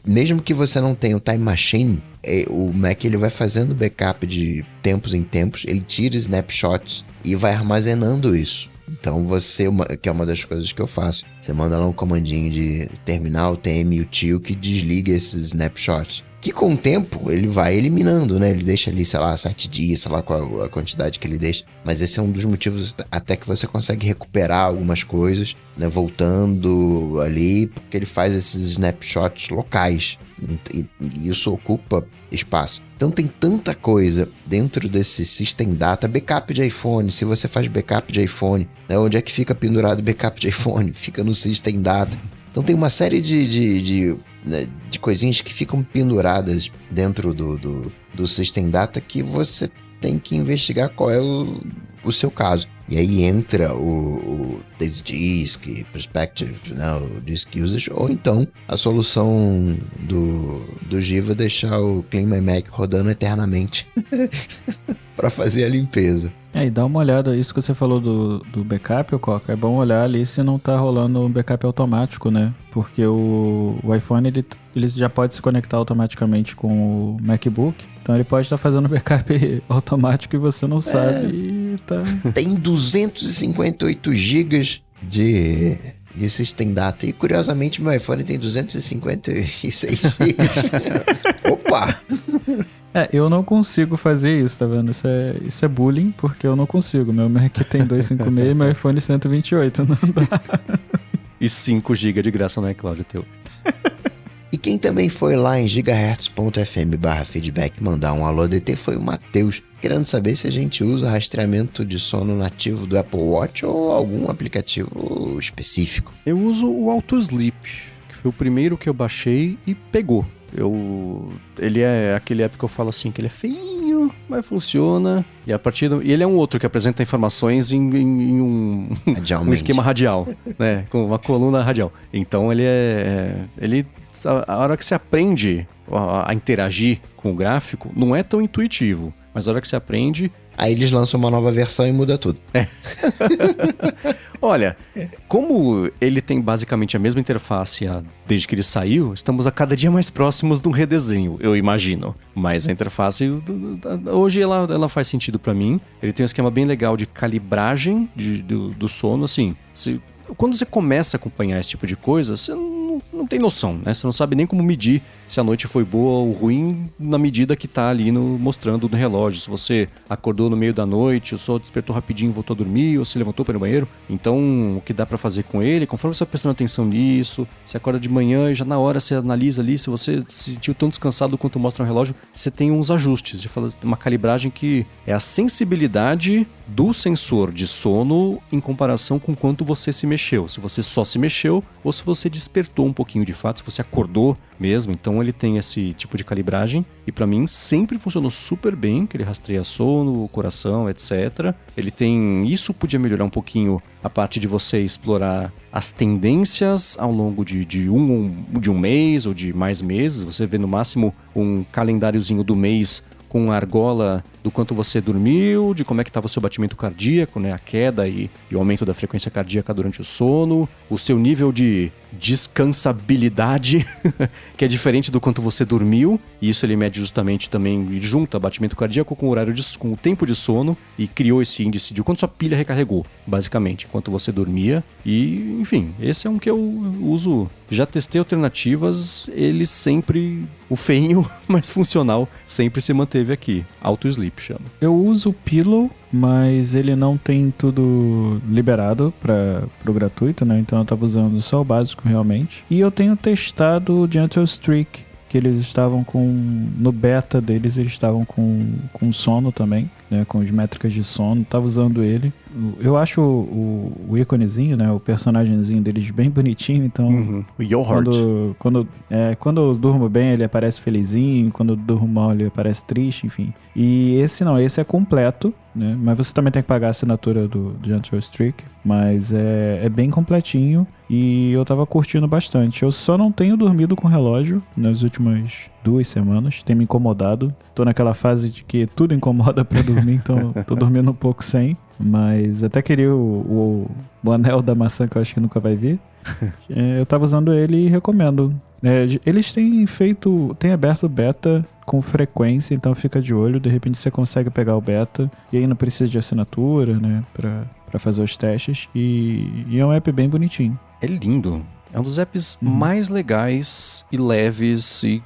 mesmo que você não tenha o Time Machine, o Mac ele vai fazendo backup de tempos em tempos, ele tira snapshots e vai armazenando isso. Então você, que é uma das coisas que eu faço, você manda lá um comandinho de terminal, TM o tio que desliga esses snapshots. Que com o tempo ele vai eliminando, né? Ele deixa ali, sei lá, 7 dias, sei lá qual a quantidade que ele deixa. Mas esse é um dos motivos até que você consegue recuperar algumas coisas, né? Voltando ali, porque ele faz esses snapshots locais. E isso ocupa espaço. Então tem tanta coisa dentro desse System Data. Backup de iPhone, se você faz backup de iPhone, né? Onde é que fica pendurado o backup de iPhone? Fica no System Data. Então tem uma série de coisinhas que ficam penduradas dentro do System Data que você tem que investigar qual é o seu caso. E aí entra o Disk, Perspective, né, o Disk Usage, ou então a solução do Giva deixar o Clean My Mac rodando eternamente para fazer a limpeza. E dá uma olhada, isso que você falou do backup, Coca, é bom olhar ali se não tá rolando um backup automático, né? Porque o iPhone, ele já pode se conectar automaticamente com o MacBook, então ele pode estar fazendo backup automático e você não sabe e tá... Tem 258 GB de System Data, e curiosamente meu iPhone tem 256 GB. Opa! Eu não consigo fazer isso, tá vendo? Isso é bullying, porque eu não consigo. Meu Mac tem 256 e meu iPhone 128, não dá. E 5 GB de graça no iCloud teu. E quem também foi lá em gigahertz.fm/feedback mandar um alô DT foi o Matheus, querendo saber se a gente usa rastreamento de sono nativo do Apple Watch ou algum aplicativo específico. Eu uso o AutoSleep, que foi o primeiro que eu baixei e pegou. Ele é aquele app que eu falo assim, que ele é feinho, mas funciona. E e ele é um outro que apresenta informações em um esquema radial, né? Com uma coluna radial. Então a hora que você aprende a interagir com o gráfico, não é tão intuitivo. Mas a hora que você aprende... Aí eles lançam uma nova versão e muda tudo. Olha, como ele tem basicamente a mesma interface desde que ele saiu, estamos a cada dia mais próximos de um redesenho, eu imagino. Mas a interface, hoje ela faz sentido pra mim. Ele tem um esquema bem legal de calibragem do sono, assim. Quando você começa a acompanhar esse tipo de coisa, você não tem noção, né? Você não sabe nem como medir se a noite foi boa ou ruim na medida que tá ali mostrando no relógio. Se você acordou no meio da noite, ou só despertou rapidinho e voltou a dormir, ou se levantou para ir no banheiro. Então, o que dá para fazer com ele, conforme você vai prestando atenção nisso, você acorda de manhã e já na hora você analisa ali, se você se sentiu tão descansado quanto mostra no relógio, você tem uns ajustes, de uma calibragem que é a sensibilidade do sensor de sono em comparação com quanto você se mexeu. Se você só se mexeu ou se você despertou um pouquinho de fato, se você acordou mesmo. Então ele tem esse tipo de calibragem e pra mim sempre funcionou super bem, que ele rastreia sono, coração, etc. Ele tem... Isso podia melhorar um pouquinho a parte de você explorar as tendências ao longo de um mês ou de mais meses. Você vê no máximo um calendáriozinho do mês com a argola do quanto você dormiu, de como é que estava o seu batimento cardíaco, né? A queda e o aumento da frequência cardíaca durante o sono, o seu nível de descansabilidade, que é diferente do quanto você dormiu, e isso ele mede justamente também, junta batimento cardíaco com com o tempo de sono, e criou esse índice de quanto sua pilha recarregou, basicamente, quanto você dormia. E, enfim, esse é um que eu uso. Já testei alternativas, ele sempre, o feinho, mas funcional, sempre se manteve aqui. AutoSleep chama. Eu uso o Pillow, mas ele não tem tudo liberado pro gratuito, né? Então eu tava usando só o básico realmente. E eu tenho testado o Gentle Streak, porque eles estavam no beta deles, eles estavam com sono também, né? Com as métricas de sono, tava usando ele. Eu acho o íconezinho, né? O personagemzinho deles bem bonitinho, então... O Yohart. Quando eu durmo bem, ele aparece felizinho, quando eu durmo mal, ele aparece triste, enfim. E esse é completo, né? Mas você também tem que pagar a assinatura do Gentle Streak, mas é bem completinho e eu tava curtindo bastante. Eu só não tenho dormido com relógio nas últimas 2 semanas, tem me incomodado. Tô naquela fase de que tudo incomoda pra dormir, então tô dormindo um pouco sem. Mas até queria o anel da maçã, que eu acho que nunca vai vir. Eu tava usando ele e recomendo. Eles têm aberto beta com frequência, então fica de olho. De repente você consegue pegar o beta e aí não precisa de assinatura, né, pra fazer os testes. E é um app bem bonitinho. É lindo. É um dos apps mais legais e leves e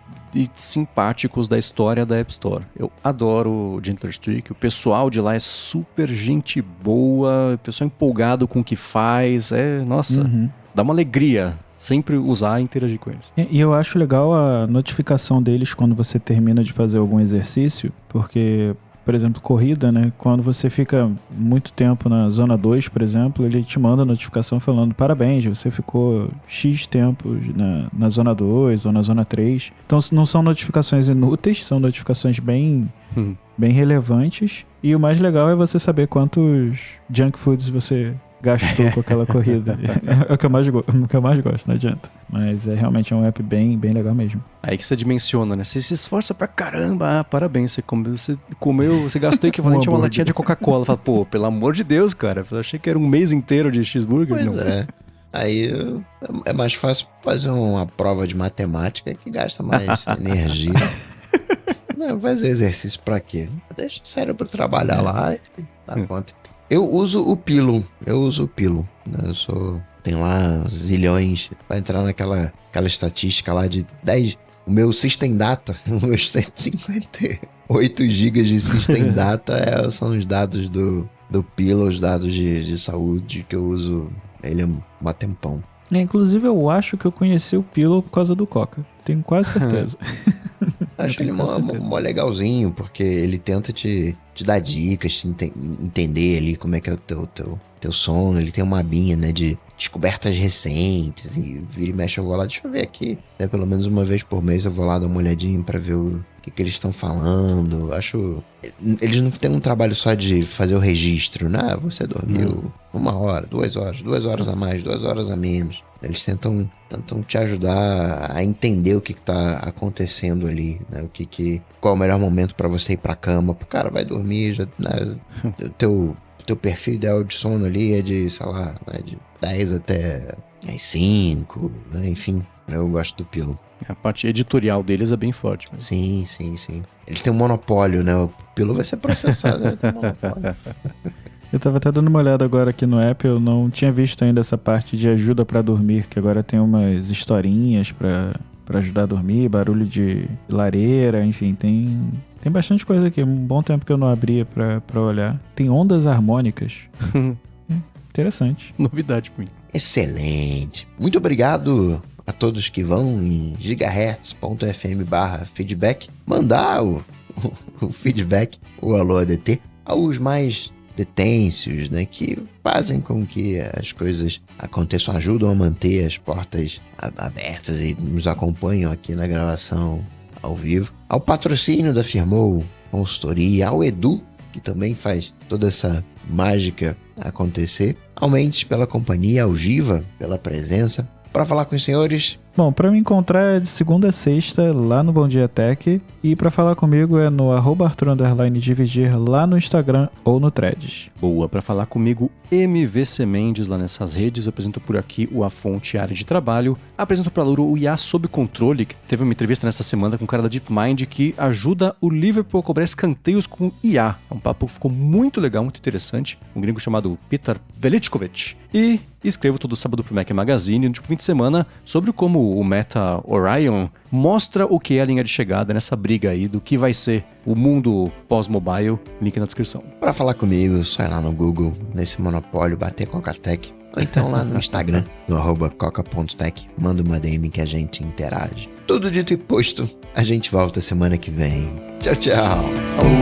simpáticos da história da App Store. Eu adoro o Gentle Streak, o pessoal de lá é super gente boa, o pessoal empolgado com o que faz, nossa, dá uma alegria sempre usar e interagir com eles. E eu acho legal a notificação deles quando você termina de fazer algum exercício, porque... Por exemplo, corrida, né? Quando você fica muito tempo na zona 2, por exemplo, ele te manda a notificação falando: parabéns, você ficou X tempo na zona 2 ou na zona 3. Então não são notificações inúteis, são notificações bem relevantes. E o mais legal é você saber quantos junk foods você gastou com aquela corrida. É o que eu mais gosto, não adianta. Mas realmente um app bem, bem legal mesmo. Aí que você dimensiona, né? Você se esforça pra caramba. Parabéns, você gastou o equivalente a uma latinha de Coca-Cola. Fala, pô, pelo amor de Deus, cara. Eu achei que era um mês inteiro de cheeseburger. Pois é. Aí é mais fácil fazer uma prova de matemática que gasta mais energia. Não, fazer exercício pra quê? Deixa o cérebro trabalhar lá e dá conta. Eu uso o Pillow, né? Tem lá zilhões, vai entrar naquela estatística lá de 10, o meu System Data, os meus 158 GB de System Data são os dados do Pillow, os dados de saúde que eu uso ele há um tempão. Inclusive eu acho que eu conheci o Pillow por causa do Coca, tenho quase certeza. Acho ele mó legalzinho, porque ele tenta te dar dicas, entender ali como é que é o teu sono. Ele tem uma abinha, né, de descobertas recentes, e vira e mexe eu vou lá, deixa eu ver aqui, né, pelo menos uma vez por mês eu vou lá dar uma olhadinha pra ver o que eles estão falando. Eles não têm um trabalho só de fazer o registro, né? Você dormiu 1 hora, 2 horas, 2 horas a mais, 2 horas a menos. Eles tentam te ajudar a entender o que tá acontecendo ali, né? Qual é o melhor momento pra você ir pra cama. Cara, vai dormir, já, né? Teu perfil ideal de sono ali é de, sei lá, né? De 10 até 5, né? Enfim, eu gosto do Pillow. A parte editorial deles é bem forte. Mas... Sim. Eles têm um monopólio, né? O Pillow vai ser processado, né? Tem um monopólio. Eu tava até dando uma olhada agora aqui no app, eu não tinha visto ainda essa parte de ajuda pra dormir, que agora tem umas historinhas pra ajudar a dormir, barulho de lareira, enfim, tem bastante coisa aqui. Um bom tempo que eu não abria pra olhar. Tem ondas harmônicas. Interessante. Novidade pra mim. Excelente. Muito obrigado a todos que vão em gigahertz.fm/feedback mandar o feedback, o Alô ADT, aos mais detêncios, né, que fazem com que as coisas aconteçam, ajudam a manter as portas abertas e nos acompanham aqui na gravação ao vivo. Ao patrocínio da Firmou Consultoria, ao Edu, que também faz toda essa mágica acontecer. Aumente pela companhia, ao Giva pela presença. Para falar com os senhores... Bom, para me encontrar é de segunda a sexta lá no Bom Dia Tech, e para falar comigo é no @Arthur_Dividir lá no Instagram ou no Threads. Boa, para falar comigo MVC Mendes lá nessas redes. Eu apresento por aqui o A Fonte Área de Trabalho. Apresento para a Luro o IA Sob Controle, que teve uma entrevista nessa semana com um cara da DeepMind que ajuda o Liverpool a cobrar escanteios com IA. É um papo que ficou muito legal, muito interessante. Um gringo chamado Peter Velitkovic. E escrevo todo sábado pro Mac Magazine, no fim de semana, sobre como o Meta Orion mostra o que é a linha de chegada nessa briga aí do que vai ser o mundo pós-mobile. Link na descrição. Para falar comigo, só ir lá no Google, nesse monopólio, bater Coca-Tech, ou então lá no Instagram, no @coca.tech. Manda uma DM que a gente interage. tudo dito e posto, a gente volta semana que vem. Tchau, tchau. Até.